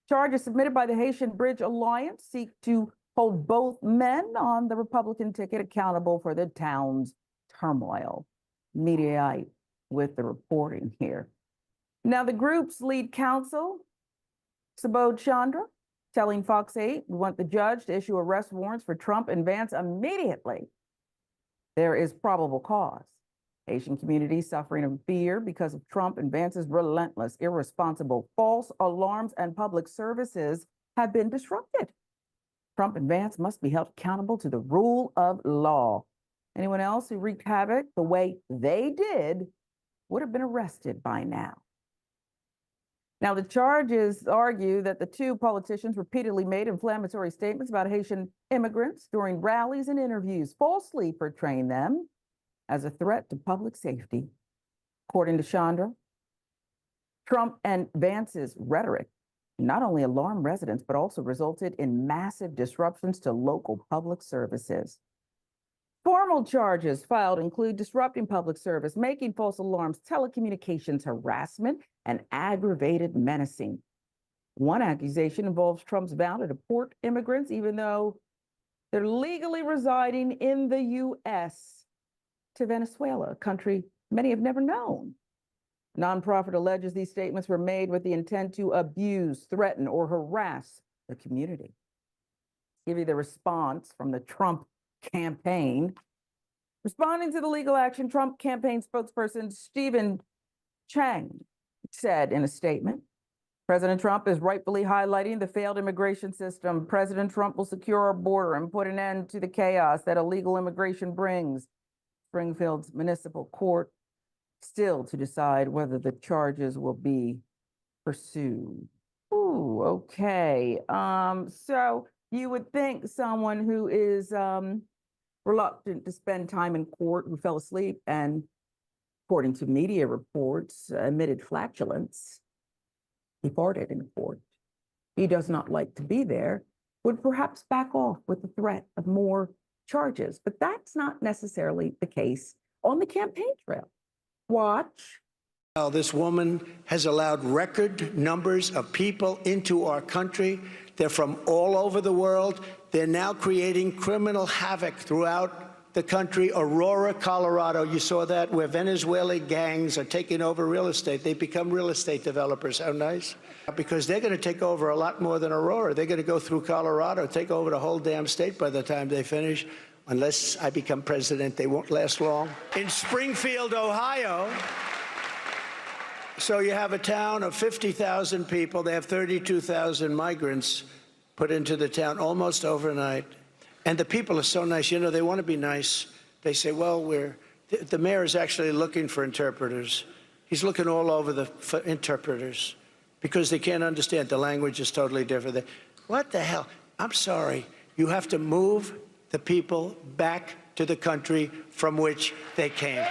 Charges submitted by the Haitian Bridge Alliance seek to hold both men on the Republican ticket accountable for the town's turmoil. Mediaite with the reporting here. Now, the group's lead counsel, Subodh Chandra, telling Fox 8, we want the judge to issue arrest warrants for Trump and Vance immediately. There is probable cause. Haitian community suffering in fear because of Trump and Vance's relentless, irresponsible, false alarms and public services have been disrupted. Trump and Vance must be held accountable to the rule of law. Anyone else who wreaked havoc the way they did would have been arrested by now. Now, the charges argue that the two politicians repeatedly made inflammatory statements about Haitian immigrants during rallies and interviews, falsely portraying them as a threat to public safety. According to Chandra, Trump and Vance's rhetoric not only alarmed residents, but also resulted in massive disruptions to local public services. Formal charges filed include disrupting public service, making false alarms, telecommunications harassment, and aggravated menacing. One accusation involves Trump's vow to deport immigrants, even though they're legally residing in the U.S. to Venezuela, a country many have never known. Nonprofit alleges these statements were made with the intent to abuse, threaten, or harass the community. Give you the response from the Trump campaign. Responding to the legal action, Trump campaign spokesperson Stephen Chang said in a statement, President Trump is rightfully highlighting the failed immigration system. President Trump will secure our border and put an end to the chaos that illegal immigration brings. Springfield's municipal court still to decide whether the charges will be pursued. Ooh, okay. So you would think someone who is reluctant to spend time in court, who fell asleep and, according to media reports, admitted flatulence, he farted in court, he does not like to be there, would perhaps back off with the threat of more charges. But that's not necessarily the case on the campaign trail. Watch. Well, this woman has allowed record numbers of people into our country. They're from all over the world. They're now creating criminal havoc throughout the country. Aurora, Colorado, you saw that, where Venezuelan gangs are taking over real estate. They become real estate developers. How nice. Because they're going to take over a lot more than Aurora. They're going to go through Colorado, take over the whole damn state by the time they finish. Unless I become president, they won't last long. In Springfield, Ohio, so you have a town of 50,000 people. They have 32,000 migrants put into the town almost overnight. And the people are so nice. You know, they want to be nice. They say, well, the mayor is actually looking for interpreters. He's looking all over for interpreters because they can't understand. The language is totally different. What the hell? I'm sorry. You have to move the people back to the country from which they came.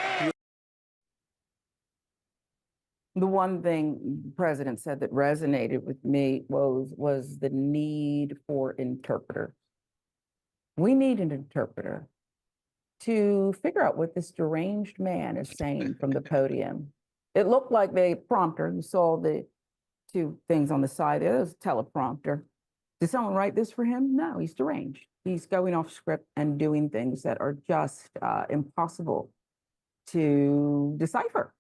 The one thing the president said that resonated with me was the need for interpreters. We need an interpreter to figure out what this deranged man is saying from the podium. It looked like the prompter. You saw the two things on the side there. It was a teleprompter. Did someone write this for him? No, he's deranged. He's going off script and doing things that are just impossible to decipher.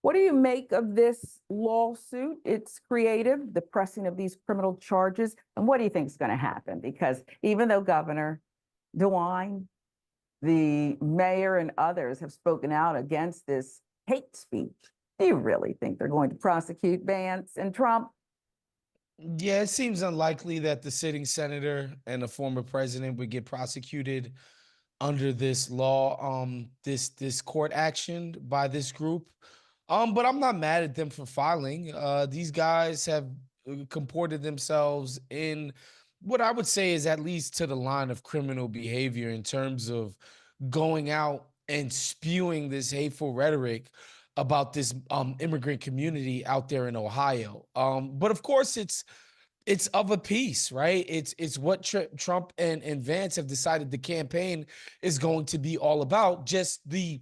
What do you make of this lawsuit? It's creative, the pressing of these criminal charges. And what do you think is going to happen? Because even though Governor DeWine, the mayor, and others have spoken out against this hate speech, do you really think they're going to prosecute Vance and Trump? Yeah, it seems unlikely that the sitting senator and the former president would get prosecuted under this law, this court action by this group. But I'm not mad at them for filing. These guys have comported themselves in what I would say is at least to the line of criminal behavior in terms of going out and spewing this hateful rhetoric about this immigrant community out there in Ohio. But of course, it's of a piece, right? It's what Trump and Vance have decided the campaign is going to be all about. Just the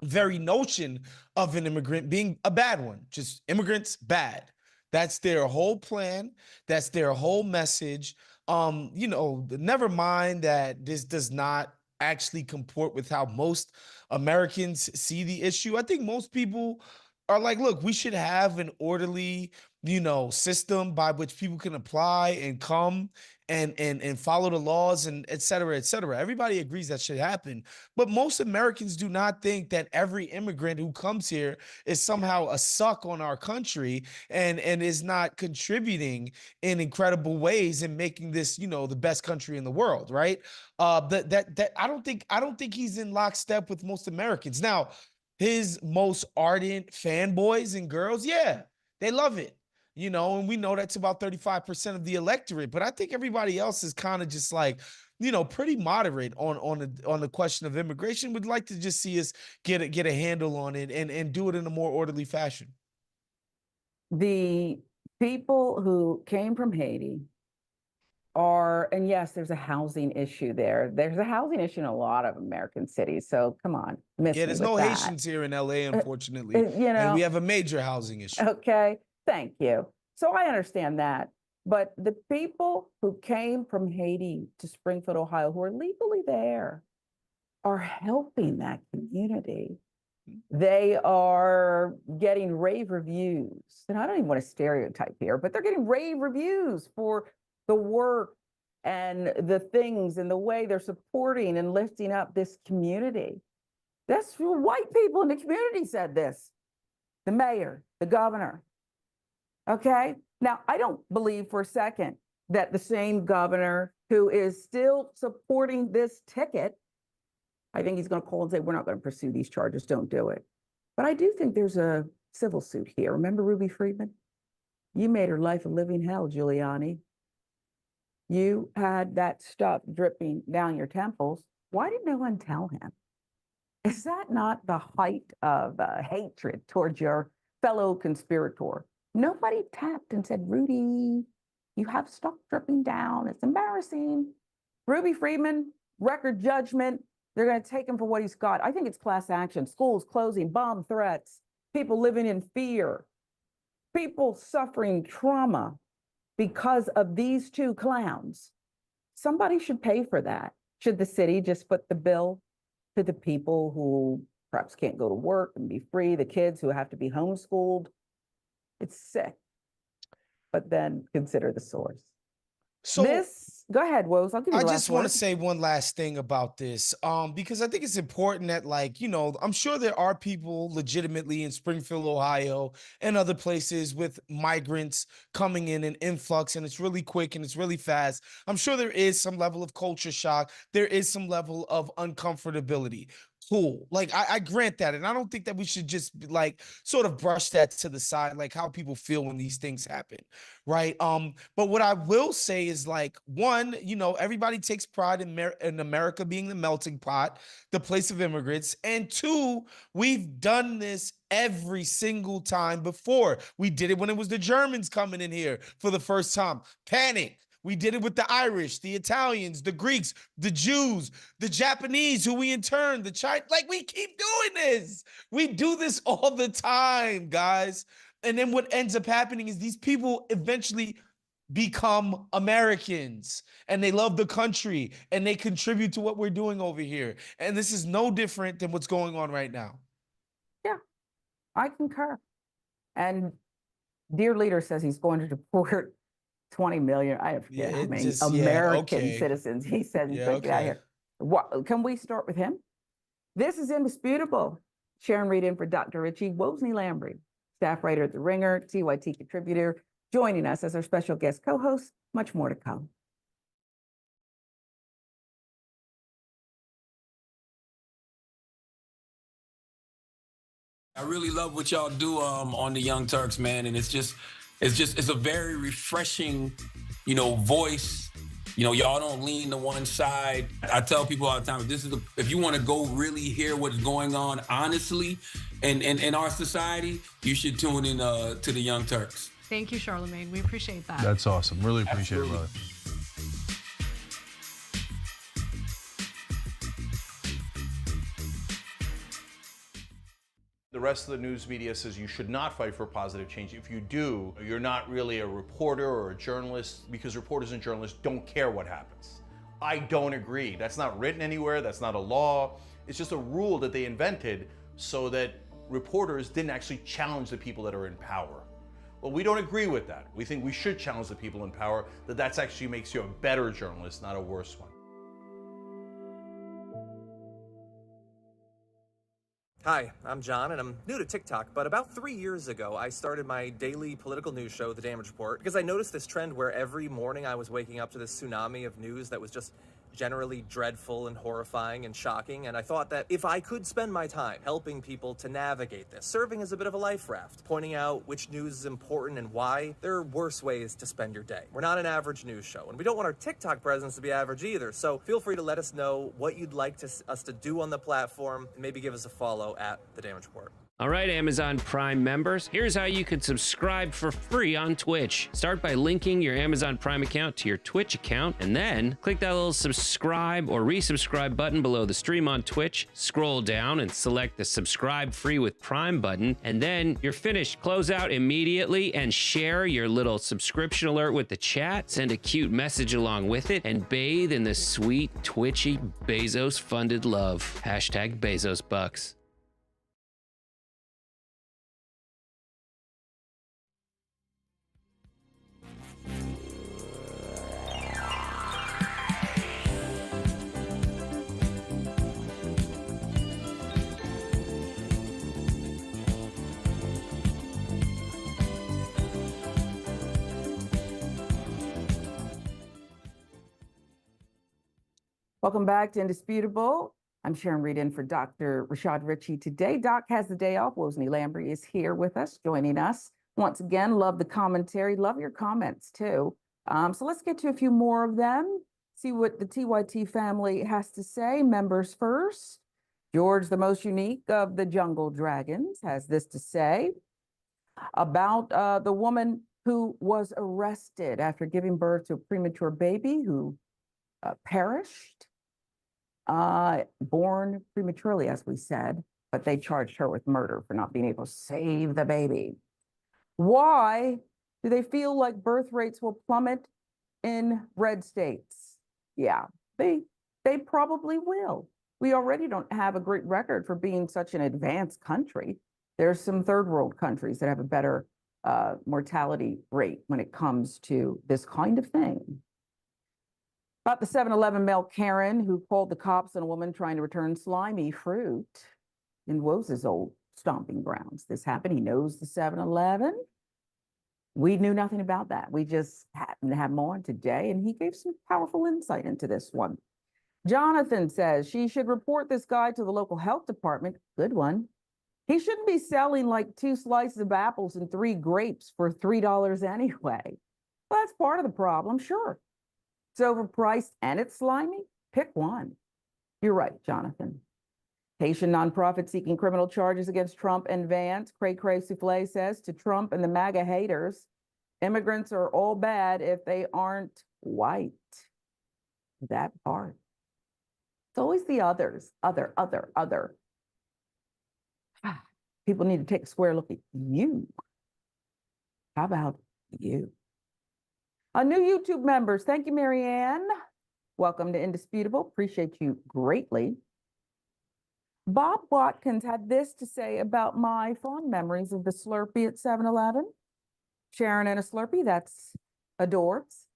very notion of an immigrant being a bad one, just immigrants bad. That's their whole plan. That's their whole message. Never mind that this does not actually comport with how most Americans see the issue. I think most people are like, look, we should have an orderly, system by which people can apply and come and follow the laws and et cetera, et cetera. Everybody agrees that should happen. But most Americans do not think that every immigrant who comes here is somehow a suck on our country and is not contributing in incredible ways and making this, the best country in the world, right? That I don't think he's in lockstep with most Americans. Now, his most ardent fanboys and girls, yeah, they love it. And we know that's about 35% of the electorate, but I think everybody else is kind of just like, pretty moderate on the question of immigration. Would like to just see us get a handle on it and do it in a more orderly fashion. The people who came from Haiti are, and yes, there's a housing issue there. There's a housing issue in a lot of American cities. So come on, there's no Haitians here in LA, unfortunately. And we have a major housing issue. Okay. Thank you. So I understand that. But the people who came from Haiti to Springfield, Ohio, who are legally there, are helping that community. They are getting rave reviews. And I don't even want to stereotype here, but they're getting rave reviews for the work and the things and the way they're supporting and lifting up this community. That's white people in the community said this. The mayor, the governor. Okay. Now, I don't believe for a second that the same governor who is still supporting this ticket, I think he's going to call and say, we're not going to pursue these charges. Don't do it. But I do think there's a civil suit here. Remember Ruby Freeman? You made her life a living hell, Giuliani. You had that stuff dripping down your temples. Why did no one tell him? Is that not the height of hatred towards your fellow conspirator? Nobody tapped and said, Rudy, you have stuff dripping down. It's embarrassing. Ruby Freeman, record judgment. They're going to take him for what he's got. I think it's class action. Schools closing, bomb threats, people living in fear, people suffering trauma because of these two clowns. Somebody should pay for that. Should the city just foot the bill to the people who perhaps can't go to work and be free, the kids who have to be homeschooled? It's sick. But then consider the source. So go ahead, Woz. I'll give you the last I just want word. to say one last thing about this, because I think it's important that, I'm sure there are people legitimately in Springfield, Ohio, and other places with migrants coming in an influx, and it's really quick and it's really fast. I'm sure there is some level of culture shock. There is some level of uncomfortability. Cool. I grant that. And I don't think that we should just sort of brush that to the side, like how people feel when these things happen. Right. But what I will say is one, everybody takes pride in America being the melting pot, the place of immigrants. And two, we've done this every single time before. We did it when it was the Germans coming in here for the first time. Panic. We did it with the Irish, the Italians, the Greeks, the Jews, the Japanese, who we interned, the Chinese. We keep doing this. We do this all the time, guys. And then what ends up happening is these people eventually become Americans and they love the country and they contribute to what we're doing over here. And this is no different than what's going on right now. Yeah, I concur. And dear leader says he's going to deport 20 million, I forget how many American citizens he said he's going to get out here. Can we start with him? This is indisputable. Sharon Reed in for Dr. Ritchie. Wosny Lambre, staff writer at The Ringer, TYT contributor, joining us as our special guest co-host. Much more to come. I really love what y'all do on the Young Turks, man, and it's a very refreshing, voice. Y'all don't lean to one side. I tell people all the time, if you want to go really hear what's going on honestly in our society, you should tune in to the Young Turks. Thank you, Charlamagne. We appreciate that. That's awesome. Really appreciate it, brother. The rest of the news media says you should not fight for positive change. If you do, you're not really a reporter or a journalist, because reporters and journalists don't care what happens. I don't agree. That's not written anywhere. That's not a law. It's just a rule that they invented so that reporters didn't actually challenge the people that are in power. Well, we don't agree with that. We think we should challenge the people in power, that actually makes you a better journalist, not a worse one. Hi, I'm John, and I'm new to TikTok, but about 3 years ago, I started my daily political news show, The Damage Report, because I noticed this trend where every morning I was waking up to this tsunami of news that was just generally dreadful and horrifying and shocking, and I thought that if I could spend my time helping people to navigate this, serving as a bit of a life raft, pointing out which news is important and why, there are worse ways to spend your day. We're not an average news show, and we don't want our TikTok presence to be average either, so feel free to let us know what you'd like us to do on the platform, and maybe give us a follow at The Damage Report. All right, Amazon Prime members, here's how you can subscribe for free on Twitch. Start by linking your Amazon Prime account to your Twitch account, and then click that little subscribe or resubscribe button below the stream on Twitch. Scroll down and select the subscribe free with Prime button, and then you're finished. Close out immediately and share your little subscription alert with the chat. Send a cute message along with it, and bathe in the sweet, twitchy, Bezos-funded love. Hashtag Bezos Bucks. Welcome back to Indisputable. I'm Sharon Reed in for Dr. Rashad Ritchie today. Doc has the day off. Wosny Lambre is here with us, joining us. Once again, love the commentary. Love your comments, too. So let's get to a few more of them. See what the TYT family has to say. Members first. George, the most unique of the Jungle Dragons, has this to say about the woman who was arrested after giving birth to a premature baby who perished. Born prematurely, as we said, but they charged her with murder for not being able to save the baby. Why do they feel like birth rates will plummet in red states? Yeah, they probably will. We already don't have a great record for being such an advanced country. There's some third world countries that have a better mortality rate when it comes to this kind of thing. About the 7-Eleven male Karen who called the cops on a woman trying to return slimy fruit in Wose's old stomping grounds. This happened. He knows the 7-Eleven. We knew nothing about that. We just happened to have him on today, and he gave some powerful insight into this one. Jonathan says she should report this guy to the local health department. Good one. He shouldn't be selling like 2 slices of apples and 3 grapes for $3 anyway. Well, that's part of the problem, sure. It's overpriced and it's slimy. Pick one. You're right, Jonathan. Haitian nonprofit seeking criminal charges against Trump and Vance. Cray Cray Souffle says to Trump and the MAGA haters, immigrants are all bad if they aren't white. That part. It's always the others. Other. People need to take a square look at you. How about you? New YouTube members, thank you, Marianne. Welcome to Indisputable. Appreciate you greatly. Bob Watkins had this to say about my fond memories of the Slurpee at 7-Eleven. Sharon and a Slurpee, that's adorbs.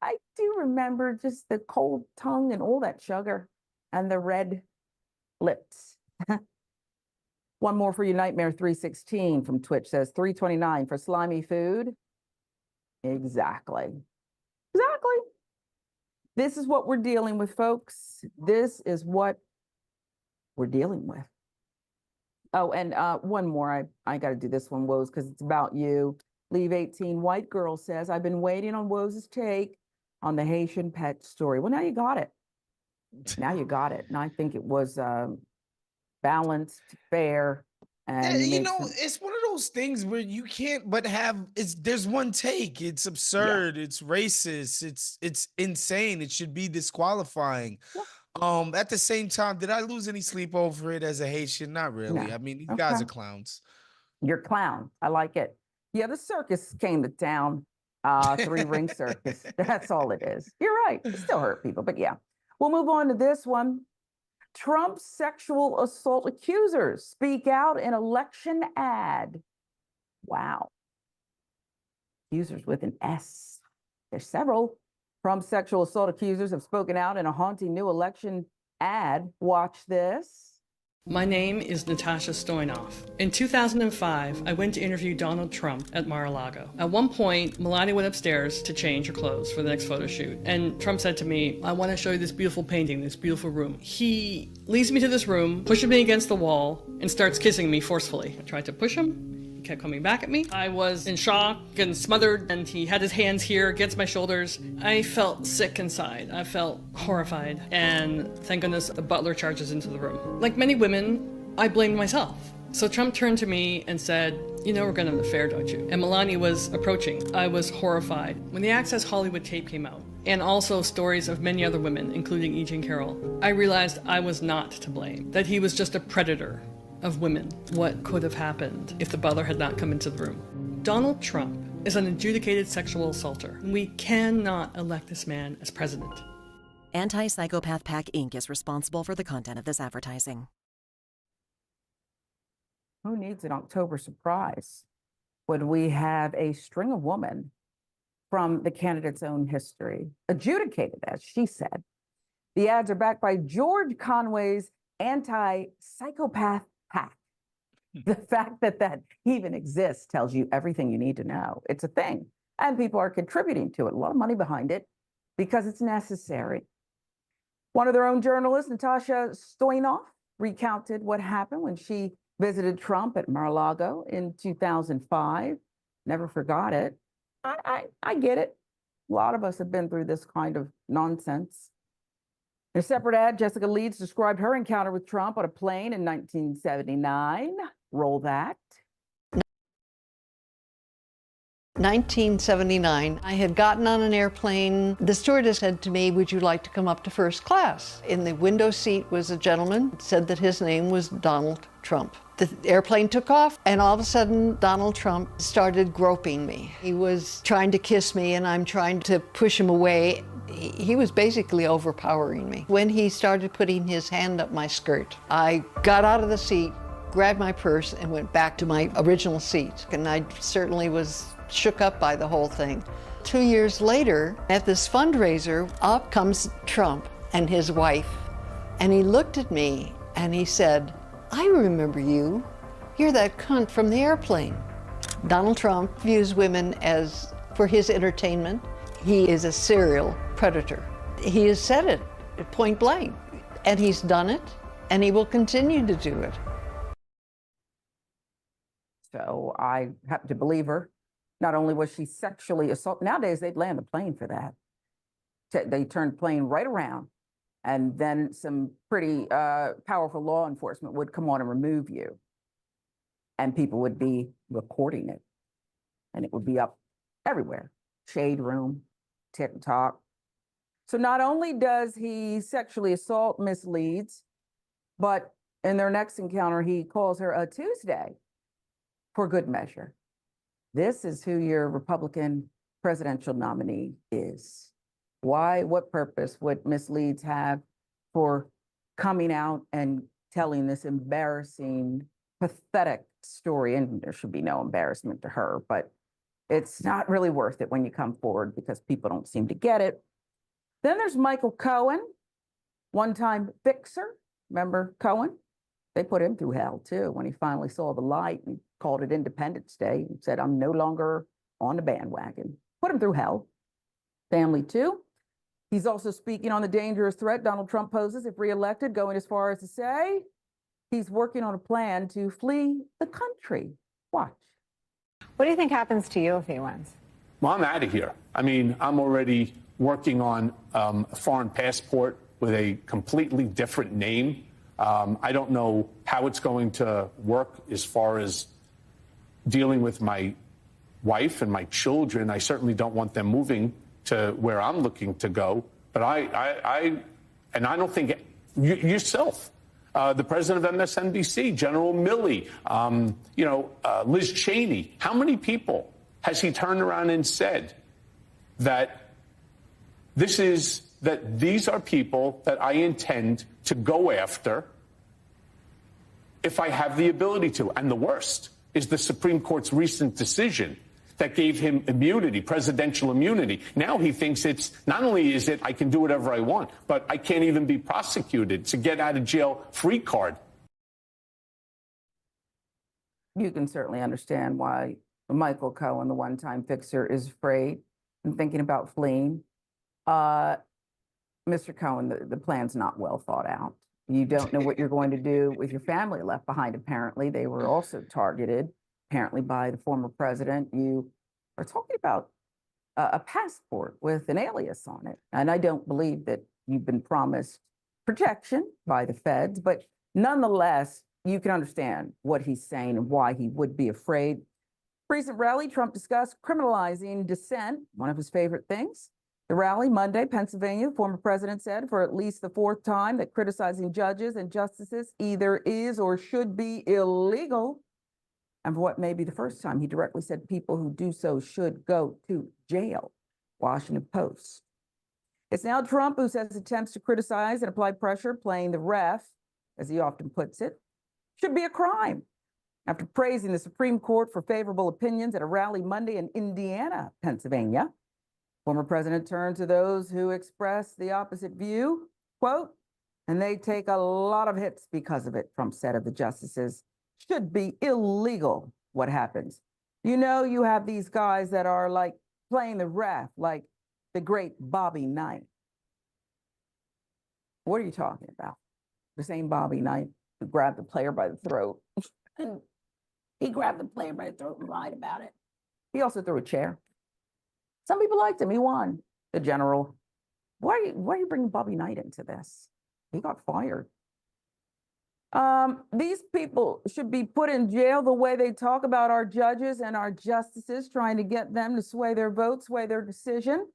I do remember just the cold tongue and all that sugar and the red lips. One more for you, Nightmare 316 from Twitch says $3.29 for slimy food. Exactly. This is what we're dealing with, folks. This is what we're dealing with. Oh, and one more. I got to do this one, Woes, because it's about you. Leave 18 White Girl says, I've been waiting on Woes' take on the Haitian pet story. Well, now you got it. Now you got it. And I think it was balanced, fair. And you know, it's one of those things where you can't but have there's one take. It's absurd, it's racist, it's insane. It should be disqualifying. At the same time, did I lose any sleep over it as a Haitian? Not really. No. I mean, these guys are clowns. You're clown. I like it. Yeah, the circus came to town. 3-ring circus. That's all it is. You're right. It still hurt people, but yeah. We'll move on to this one. Trump's sexual assault accusers speak out in election ad. Wow. Accusers with an S. There's several. Trump's sexual assault accusers have spoken out in a haunting new election ad. Watch this. My name is Natasha Stoynoff. In 2005, I went to interview Donald Trump at Mar-a-Lago. At one point, Melania went upstairs to change her clothes for the next photo shoot. And Trump said to me, I want to show you this beautiful painting, this beautiful room. He leads me to this room, pushes me against the wall, and starts kissing me forcefully. I tried to push him. He kept coming back at me. I was in shock and smothered, and he had his hands here against my shoulders. I felt sick inside. I felt horrified. And thank goodness the butler charges into the room. Like many women, I blamed myself. So Trump turned to me and said, you know we're going to have an affair, don't you? And Melania was approaching. I was horrified. When the Access Hollywood tape came out, and also stories of many other women, including E. Jean Carroll, I realized I was not to blame, that he was just a predator of women. What could have happened if the butler had not come into the room? Donald Trump is an adjudicated sexual assaulter. We cannot elect this man as president. Anti-Psychopath PAC Inc. is responsible for the content of this advertising. Who needs an October surprise when we have a string of women from the candidate's own history, adjudicated, as she said? The ads are backed by George Conway's anti-psychopath PAC. The fact that that even exists tells you everything you need to know. It's a thing, and people are contributing to it. A lot of money behind it because it's necessary. One of their own journalists, Natasha Stoynoff, recounted what happened when she visited Trump at Mar-a-Lago in 2005. Never forgot it. I get it. A lot of us have been through this kind of nonsense. In a separate ad, Jessica Leeds described her encounter with Trump on a plane in 1979. Roll that. 1979, I had gotten on an airplane. The stewardess said to me, would you like to come up to first class? In the window seat was a gentleman, said that his name was Donald Trump. The airplane took off, and all of a sudden, Donald Trump started groping me. He was trying to kiss me, and I'm trying to push him away. He was basically overpowering me. When he started putting his hand up my skirt, I got out of the seat, grabbed my purse, and went back to my original seat. And I certainly was shook up by the whole thing. 2 years later, at this fundraiser, up comes Trump and his wife. And he looked at me and he said, I remember you. You're that cunt from the airplane. Donald Trump views women as for his entertainment. He is a serial predator. He has said it point blank, and he's done it, and he will continue to do it. So I happen to believe her. Not only was she sexually assaulted, nowadays they'd land the plane for that. They turned the plane right around, and then some pretty powerful law enforcement would come on and remove you. And people would be recording it, and it would be up everywhere. Shade Room, TikTok. So not only does he sexually assault Miss Leeds, but in their next encounter, he calls her a Tuesday for good measure. This is who your Republican presidential nominee is. Why, what purpose would Miss Leeds have for coming out and telling this embarrassing, pathetic story? And there should be no embarrassment to her, but it's not really worth it when you come forward because people don't seem to get it. Then there's Michael Cohen, one-time fixer. Remember Cohen? They put him through hell too when he finally saw the light and called it Independence Day and said, I'm no longer on the bandwagon. Put him through hell. Family too. He's also speaking on the dangerous threat Donald Trump poses if reelected, going as far as to say he's working on a plan to flee the country. Watch. What do you think happens to you if he wins? Well, I'm out of here. I mean, I'm already working on a foreign passport with a completely different name. I don't know how it's going to work as far as dealing with my wife and my children. I certainly don't want them moving to where I'm looking to go. But I don't think yourself, the president of MSNBC, General Milley, Liz Cheney. How many people has he turned around and said that this is that these are people that I intend to go after if I have the ability to. And the worst is the Supreme Court's recent decision that gave him immunity, presidential immunity. Now he thinks it's not only is it I can do whatever I want, but I can't even be prosecuted. It's a get out of jail free card. You can certainly understand why Michael Cohen, the one-time fixer, is afraid and thinking about fleeing. Mr. Cohen, the plan's not well thought out. You don't know what you're going to do with your family left behind, apparently. They were also targeted, apparently, by the former president. You are talking about a passport with an alias on it. And I don't believe that you've been promised protection by the feds, but nonetheless, you can understand what he's saying and why he would be afraid. Recent rally, Trump discussed criminalizing dissent, one of his favorite things. The rally Monday, Pennsylvania, the former president said for at least the fourth time that criticizing judges and justices either is or should be illegal. And for what may be the first time, he directly said people who do so should go to jail. Washington Post. It's now Trump who says attempts to criticize and apply pressure, playing the ref, as he often puts it, should be a crime. After praising the Supreme Court for favorable opinions at a rally Monday in Indiana, Pennsylvania, former president turned to those who express the opposite view, quote, and they take a lot of hits because of it, Trump said of the justices. Should be illegal what happens. You know, you have these guys that are like playing the ref, like the great Bobby Knight. What are you talking about? The same Bobby Knight who grabbed the player by the throat. He grabbed the player by the throat and lied about it. He also threw a chair. Some people liked him. He won. The general. Why are you bringing Bobby Knight into this? He got fired. These people should be put in jail the way they talk about our judges and our justices, trying to get them to sway their vote, sway their decision.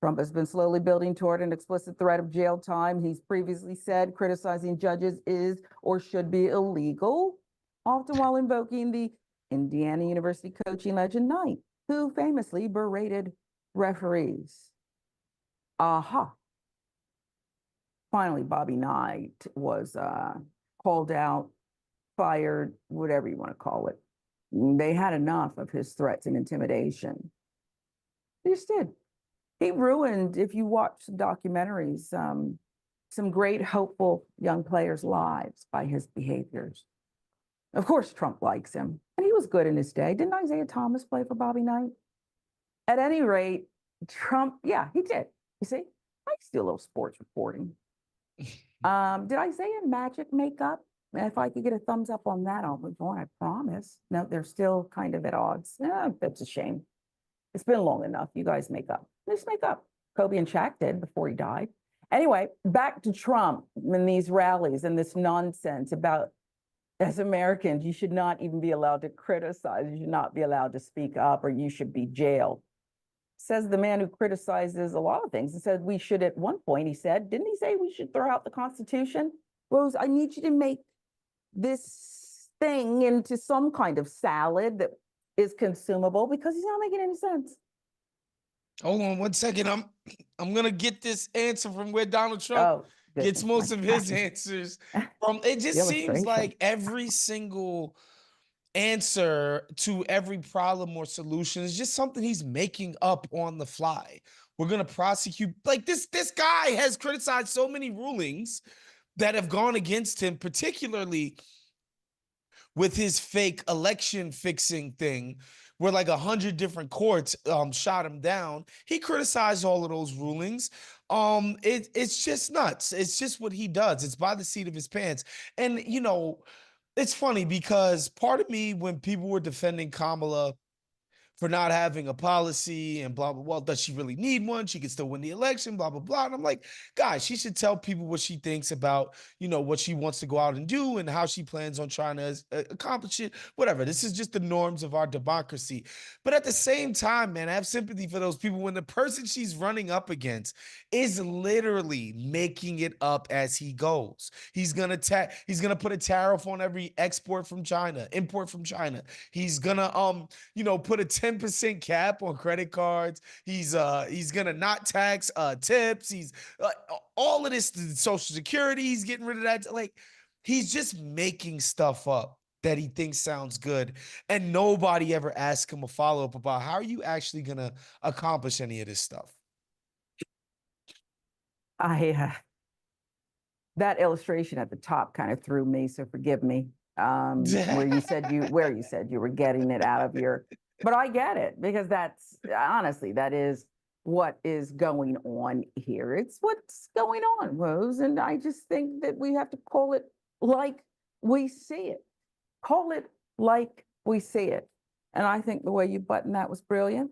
Trump has been slowly building toward an explicit threat of jail time. He's previously said criticizing judges is or should be illegal, often while invoking the Indiana University coaching legend Knight, who famously berated referees. Aha. Finally, Bobby Knight was called out, fired, whatever you want to call it. They had enough of his threats and intimidation. They just did. He ruined, if you watch some documentaries, some great, hopeful young players' lives by his behaviors. Of course, Trump likes him, and he was good in his day. Didn't Isaiah Thomas play for Bobby Knight? At any rate, Trump, yeah, he did. You see, I used to do a little sports reporting. Did Isaiah and Magic make up? If I could get a thumbs up on that, I'll move on, I promise. No, they're still kind of at odds. That's a shame. It's been long enough. You guys make up. Just make up. Kobe and Shaq did before he died. Anyway, back to Trump and these rallies and this nonsense about, as Americans, you should not even be allowed to criticize. You should not be allowed to speak up, or you should be jailed. Says the man who criticizes a lot of things and said we should, at one point, he said, didn't he say we should throw out the Constitution? Rose, I need you to make this thing into some kind of salad that is consumable, because he's not making any sense. Hold on 1 second. I'm gonna get this answer from where Donald Trump gets most of his answers from. It just seems like every single answer to every problem or solution is just something he's making up on the fly. We're gonna prosecute, like this guy has criticized so many rulings that have gone against him, particularly with his fake election fixing thing, where like 100 different courts shot him down. He criticized all of those rulings. It's just nuts. It's just what he does. It's by the seat of his pants. And, you know, it's funny because part of me, when people were defending Kamala for not having a policy and blah, blah, blah, does she really need one? She could still win the election, blah, blah, blah. And I'm like, guys, she should tell people what she thinks about, you know, what she wants to go out and do and how she plans on trying to accomplish it, whatever. This is just the norms of our democracy. But at the same time, man, I have sympathy for those people when the person she's running up against is literally making it up as he goes. He's gonna put a tariff on every export from China, import from China. He's gonna, you know, put a 10% cap on credit cards. He's gonna not tax tips. He's all of this, Social Security. He's getting rid of that. Like, he's just making stuff up that he thinks sounds good, and nobody ever asks him a follow-up about how are you actually gonna accomplish any of this stuff. That illustration at the top kind of threw me, so forgive me. Where you said you were getting it out of your, but I get it, because that's honestly, that is what is going on here. It's what's going on, Rose. And I just think that we have to call it like we see it. Call it like we see it. And I think the way you buttoned that was brilliant.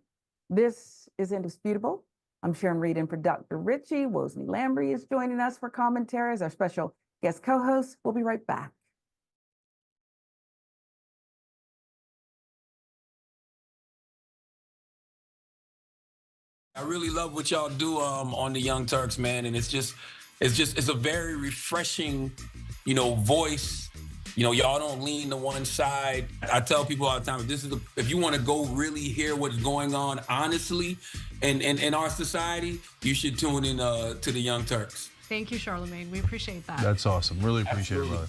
This is Indisputable. I'm Sharon Reed in for Dr. Richie. Wosny Lambre is joining us for commentary as our special guest co-host. We'll be right back. I really love what y'all do on the Young Turks, man, and it's a very refreshing, voice. Y'all don't lean to one side. I tell people all the time, if you want to go really hear what's going on honestly in our society, you should tune in to the Young Turks. Thank you, Charlemagne. We appreciate that. That's awesome. Really appreciate it, brother.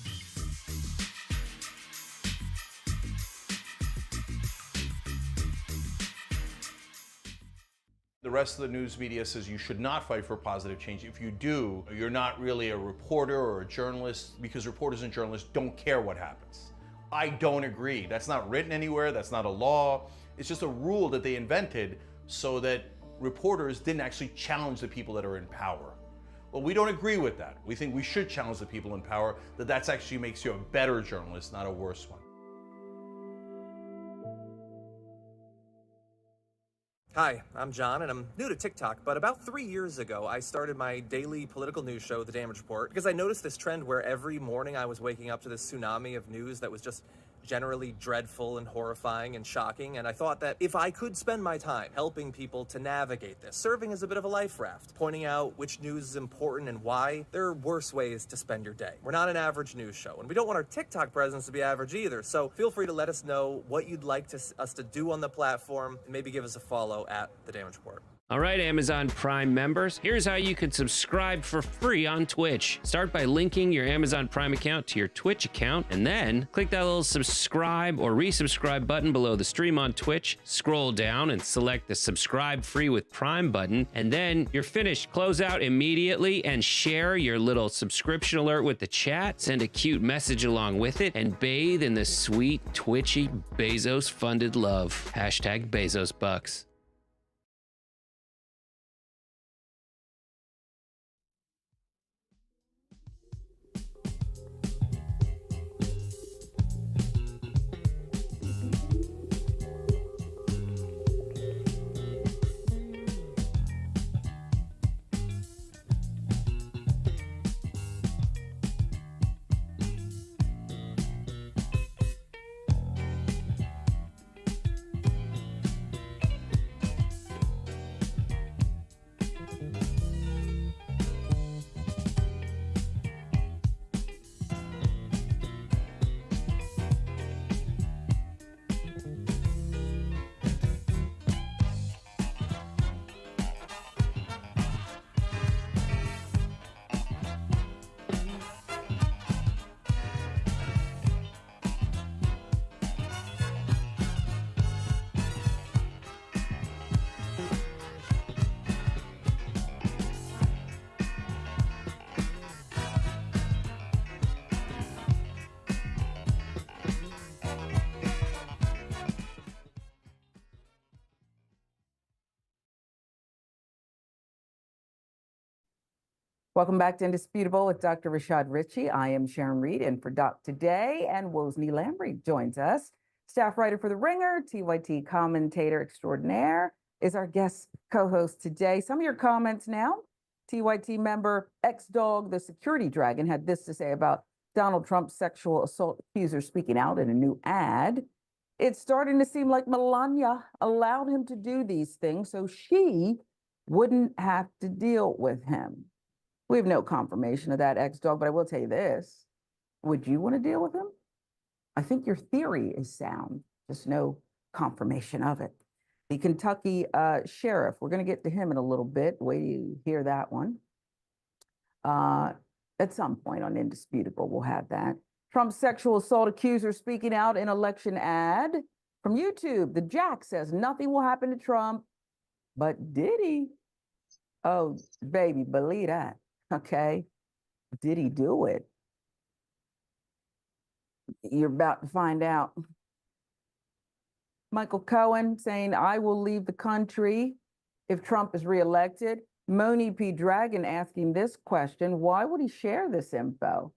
The rest of the news media says you should not fight for positive change. If you do, you're not really a reporter or a journalist, because reporters and journalists don't care what happens. I don't agree. That's not written anywhere. That's not a law. It's just a rule that they invented so that reporters didn't actually challenge the people that are in power. Well, we don't agree with that. We think we should challenge the people in power, that actually makes you a better journalist, not a worse one. Hi, I'm John, and I'm new to TikTok, but about 3 years ago, I started my daily political news show, The Damage Report, because I noticed this trend where every morning I was waking up to this tsunami of news that was just generally dreadful and horrifying and shocking, and I thought that if I could spend my time helping people to navigate this, serving as a bit of a life raft, pointing out which news is important and why, there are worse ways to spend your day. We're not an average news show, and we don't want our TikTok presence to be average either, so feel free to let us know what you'd like us to do on the platform, and maybe give us a follow at The Damage Report. All right, Amazon Prime members, here's how you can subscribe for free on Twitch. Start by linking your Amazon Prime account to your Twitch account, and then click that little subscribe or resubscribe button below the stream on Twitch. Scroll down and select the subscribe free with Prime button, and then you're finished. Close out immediately and share your little subscription alert with the chat. Send a cute message along with it, and bathe in the sweet, twitchy, Bezos-funded love. Hashtag Bezos Bucks. Welcome back to Indisputable with Dr. Rashad Richie. I am Sharon Reed in for Doc today, and Wosny Lambre joins us. Staff writer for The Ringer, TYT commentator extraordinaire, is our guest co-host today. Some of your comments now. TYT member X-Dog, the security dragon, had this to say about Donald Trump's sexual assault accuser speaking out in a new ad. It's starting to seem like Melania allowed him to do these things so she wouldn't have to deal with him. We have no confirmation of that, X-Dog, but I will tell you this. Would you want to deal with him? I think your theory is sound, just no confirmation of it. The Kentucky sheriff, we're going to get to him in a little bit. Wait till you hear that one. At some point on Indisputable, we'll have that. Trump's sexual assault accuser speaking out in election ad. From YouTube, the Jack says nothing will happen to Trump, but Diddy, oh, baby, believe that, okay? Did he do it? You're about to find out. Michael Cohen saying, I will leave the country if Trump is reelected. Moni P. Dragon asking this question, why would he share this info?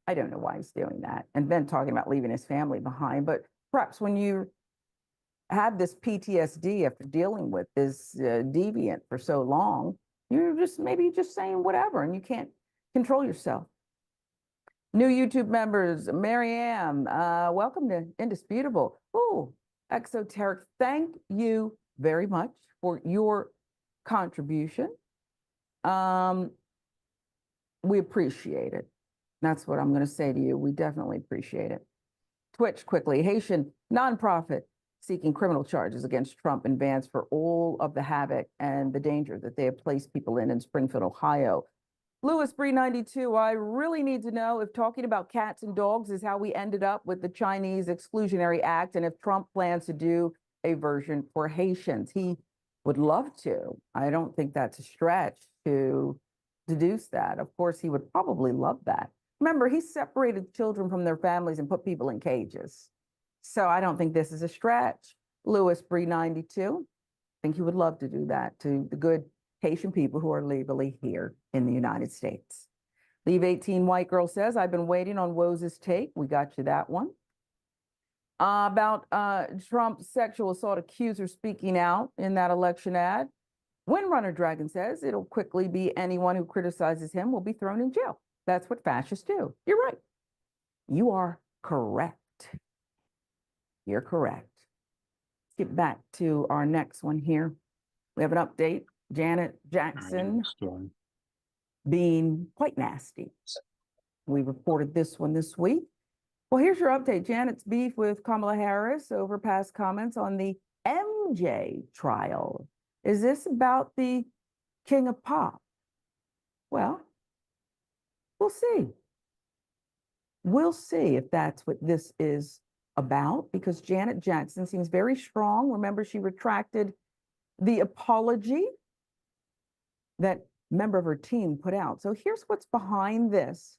I don't know why he's doing that. And then talking about leaving his family behind. But perhaps when you have this PTSD after dealing with this deviant for so long, you're just maybe just saying whatever and you can't control yourself. New YouTube members, Marianne, welcome to Indisputable. Ooh, Exoteric, thank you very much for your contribution. We appreciate it. That's what I'm going to say to you. We definitely appreciate it. Twitch quickly, Haitian nonprofit seeking criminal charges against Trump and Vance for all of the havoc and the danger that they have placed people in Springfield, Ohio. Lewis Bree 92, I really need to know if talking about cats and dogs is how we ended up with the Chinese Exclusionary Act and if Trump plans to do a version for Haitians. He would love to. I don't think that's a stretch to deduce that. Of course, he would probably love that. Remember, he separated children from their families and put people in cages. So I don't think this is a stretch. Lewis Bree 92, I think he would love to do that to the good Haitian people who are legally here in the United States. Leave 18 White Girl says, I've been waiting on Wose's take. We got you that one. About Trump's sexual assault accuser speaking out in that election ad. Windrunner Dragon says it'll quickly be anyone who criticizes him will be thrown in jail. That's what fascists do. You're right. You are correct. You're correct. Let's get back to our next one here. We have an update. Janet Jackson being quite nasty. We reported this one this week. Well, here's your update. Janet's beef with Kamala Harris over past comments on the MJ trial. Is this about the King of Pop? Well, we'll see. We'll see if that's what this is about, because Janet Jackson seems very strong. Remember, she retracted the apology that member of her team put out. So here's what's behind this.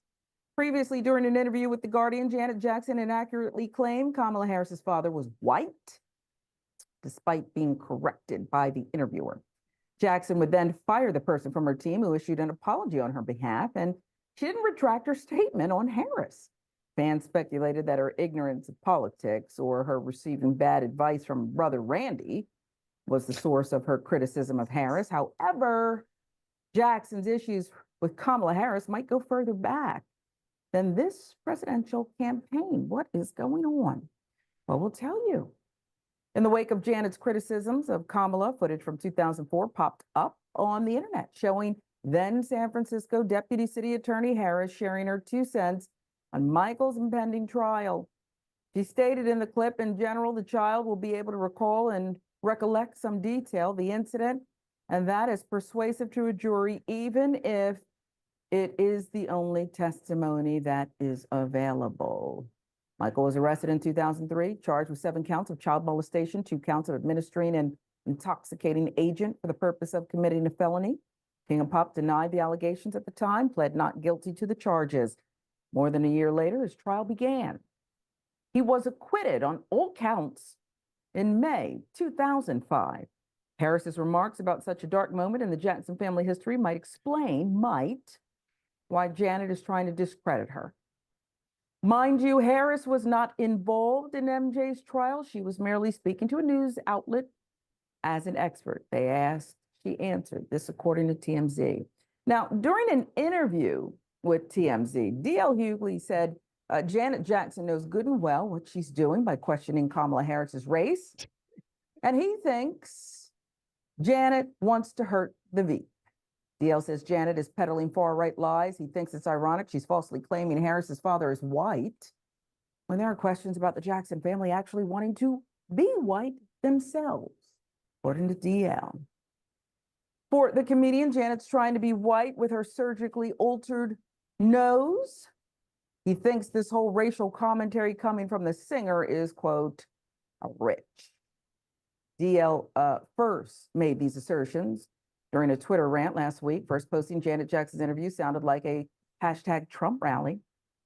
Previously, during an interview with The Guardian, Janet Jackson inaccurately claimed Kamala Harris's father was white, despite being corrected by the interviewer. Jackson would then fire the person from her team who issued an apology on her behalf, and she didn't retract her statement on Harris. Fans speculated that her ignorance of politics or her receiving bad advice from brother Randy was the source of her criticism of Harris. However, Jackson's issues with Kamala Harris might go further back than this presidential campaign. What is going on? Well, we'll tell you. In the wake of Janet's criticisms of Kamala, footage from 2004 popped up on the internet showing then San Francisco Deputy City Attorney Harris sharing her 2 cents on Michael's impending trial. She stated in the clip, in general, the child will be able to recall and recollect some detail, the incident, and that is persuasive to a jury, even if it is the only testimony that is available. Michael was arrested in 2003, charged with 7 counts of child molestation, 2 counts of administering an intoxicating agent for the purpose of committing a felony. King of Pop denied the allegations at the time, pled not guilty to the charges. More than a year later, his trial began. He was acquitted on all counts in May 2005. Harris's remarks about such a dark moment in the Jackson family history might explain why Janet is trying to discredit her. Mind you, Harris was not involved in MJ's trial. She was merely speaking to a news outlet as an expert. They asked, she answered. This according to TMZ. Now, during an interview with TMZ, D.L. Hughley said Janet Jackson knows good and well what she's doing by questioning Kamala Harris's race, and he thinks Janet wants to hurt the V. DL says Janet is peddling far-right lies. He thinks it's ironic she's falsely claiming Harris's father is white when there are questions about the Jackson family actually wanting to be white themselves. according to DL. For the comedian, Janet's trying to be white with her surgically altered nose. He thinks this whole racial commentary coming from the singer is, quote, rich. DL first made these assertions during a Twitter rant last week. First posting Janet Jackson's interview sounded like a hashtag Trump rally.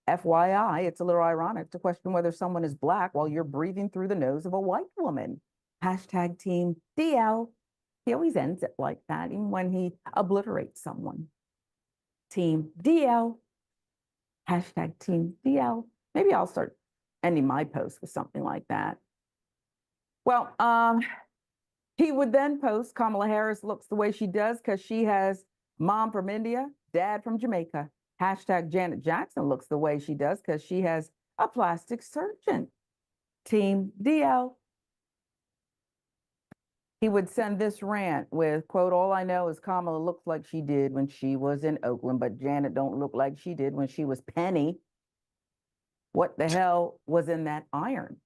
FYI, it's a little ironic to question whether someone is black while you're breathing through the nose of a white woman. Hashtag team DL. He always ends it like that, even when he obliterates someone. Team DL. Hashtag team DL. Maybe I'll start ending my post with something like that. Well, he would then post, Kamala Harris looks the way she does because she has mom from India, dad from Jamaica. Hashtag Janet Jackson looks the way she does because she has a plastic surgeon. Team DL. He would send this rant with, quote, all I know is Kamala looks like she did when she was in Oakland, but Janet don't look like she did when she was Penny. What the hell was in that iron?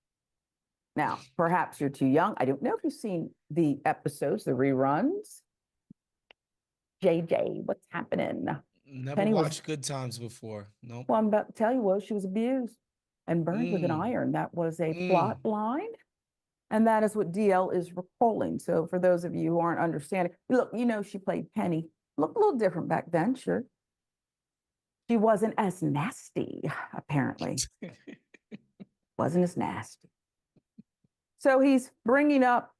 Now, perhaps you're too young. I don't know if you've seen the episodes, the reruns. JJ, what's happening? Never Penny watched Good Times before. Nope. Well, I'm about to tell you, well, she was abused and burned with an iron. That was a plot line. And that is what DL is recalling. So for those of you who aren't understanding, look, you know, she played Penny. Looked a little different back then, sure. She wasn't as nasty, apparently. Wasn't as nasty. So he's bringing up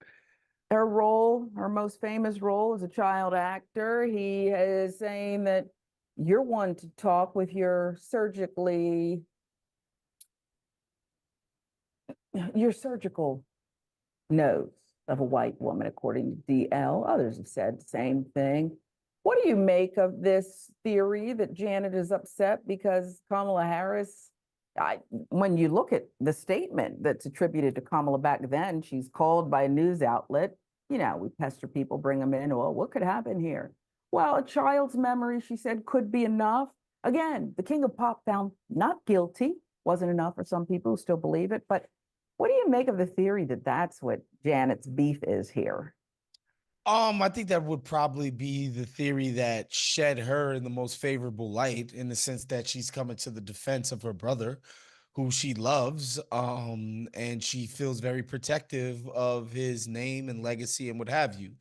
her role, her most famous role as a child actor. He is saying that you're one to talk with your surgical nose of a white woman, according to DL. Others have said the same thing. What do you make of this theory that Janet is upset because Kamala Harris, when you look at the statement that's attributed to Kamala back then, she's called by a news outlet. You know, we pester people, bring them in. Well, what could happen here? Well, a child's memory, she said, could be enough. Again, the king of pop found not guilty. Wasn't enough for some people who still believe it. But what do you make of the theory that that's what Janet's beef is here? I think that would probably be the theory that shed her in the most favorable light, in the sense that she's coming to the defense of her brother, who she loves, and she feels very protective of his name and legacy and what have you.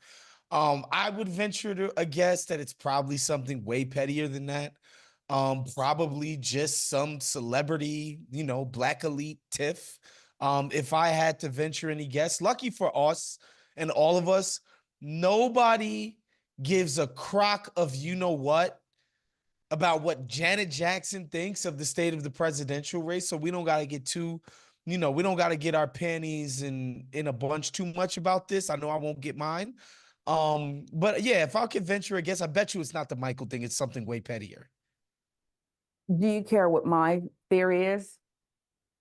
I would venture to guess that it's probably something way pettier than that. Probably just some celebrity, you know, black elite tiff. If I had to venture any guess, lucky for us and all of us, nobody gives a crock of you know what about what Janet Jackson thinks of the state of the presidential race. So we don't got to get too, you know, we don't got to get our panties in a bunch too much about this. I know I won't get mine. But yeah, if I could venture a guess, I bet you it's not the Michael thing. It's something way pettier. Do you care what my theory is?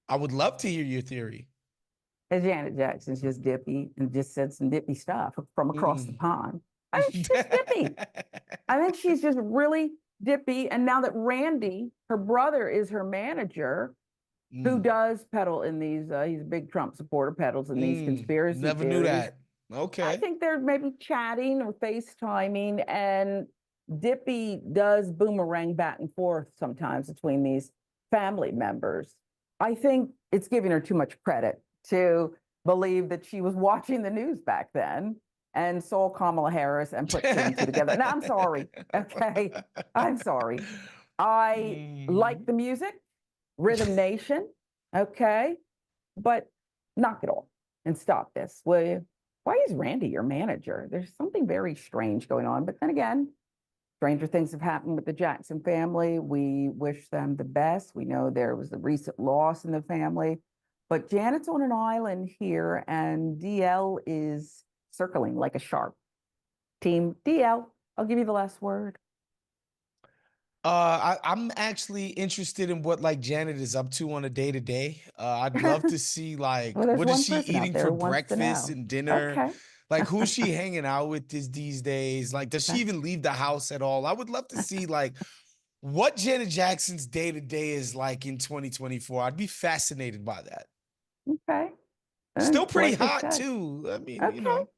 I would love to hear your theory. That Janet Jackson's just dippy and just said some dippy stuff from across the pond. I think she's just dippy. I think she's just really dippy. And now that Randy, her brother, is her manager, who does peddle in these, he's a big Trump supporter, peddles in these conspiracy Never theories. knew that. Okay. I think they're maybe chatting or FaceTiming, and Dippy does boomerang back and forth sometimes between these family members. I think it's giving her too much credit to believe that she was watching the news back then and saw Kamala Harris and put two and two together. Now, I'm sorry. Okay. I'm sorry. I like the music, Rhythm Nation. Okay. But knock it off and stop this, will you? Why is Randy your manager? There's something very strange going on. But then again, stranger things have happened with the Jackson family. We wish them the best. We know there was a recent loss in the family. But Janet's on an island here, and DL is circling like a shark. Team DL, I'll give you the last word. I'm actually interested in what like Janet is up to on a day-to-day. I'd love to see like Well, what is she eating for who wants to breakfast know. and dinner? Okay. Like who's she hanging out with these days? Like, does she even leave the house at all? I would love to see like what Janet Jackson's day-to-day is like in 2024. I'd be fascinated by that. Okay. Still pretty Like I hot said. too. I mean, Okay. you know.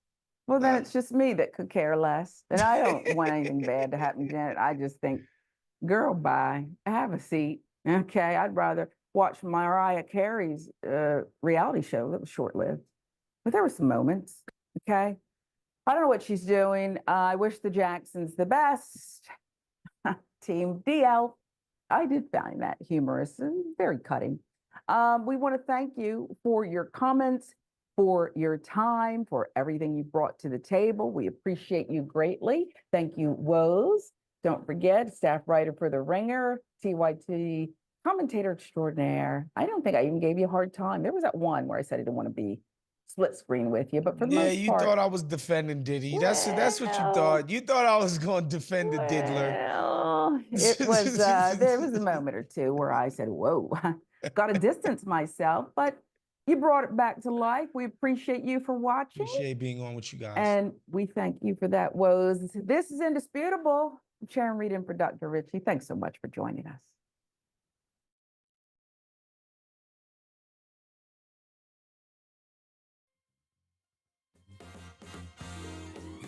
Well, then it's just me that could care less. And I don't want anything bad to happen to Janet. I just think, girl, bye. Have a seat. Okay. I'd rather watch Mariah Carey's reality show that was short-lived. But there were some moments. Okay. I don't know what she's doing. I wish the Jacksons the best. Team DL. I did find that humorous and very cutting. We want to thank you for your comments, for your time, for everything you brought to the table. We appreciate you greatly. Thank you, Woz. Don't forget, staff writer for The Ringer, TYT commentator extraordinaire. I don't think I even gave you a hard time. There was that one where I said I didn't want to be split screen with you, but for the most you part, thought I was defending Diddy. That's what you thought. You thought I was going to defend the diddler. Well, it was there was a moment or two where I said, "Whoa," got to distance myself, but you brought it back to life. We appreciate you for watching. Appreciate being on with you guys. And we thank you for that, Woz. This is Indisputable. Sharon Reed and for Dr. Ritchie. Thanks so much for joining us.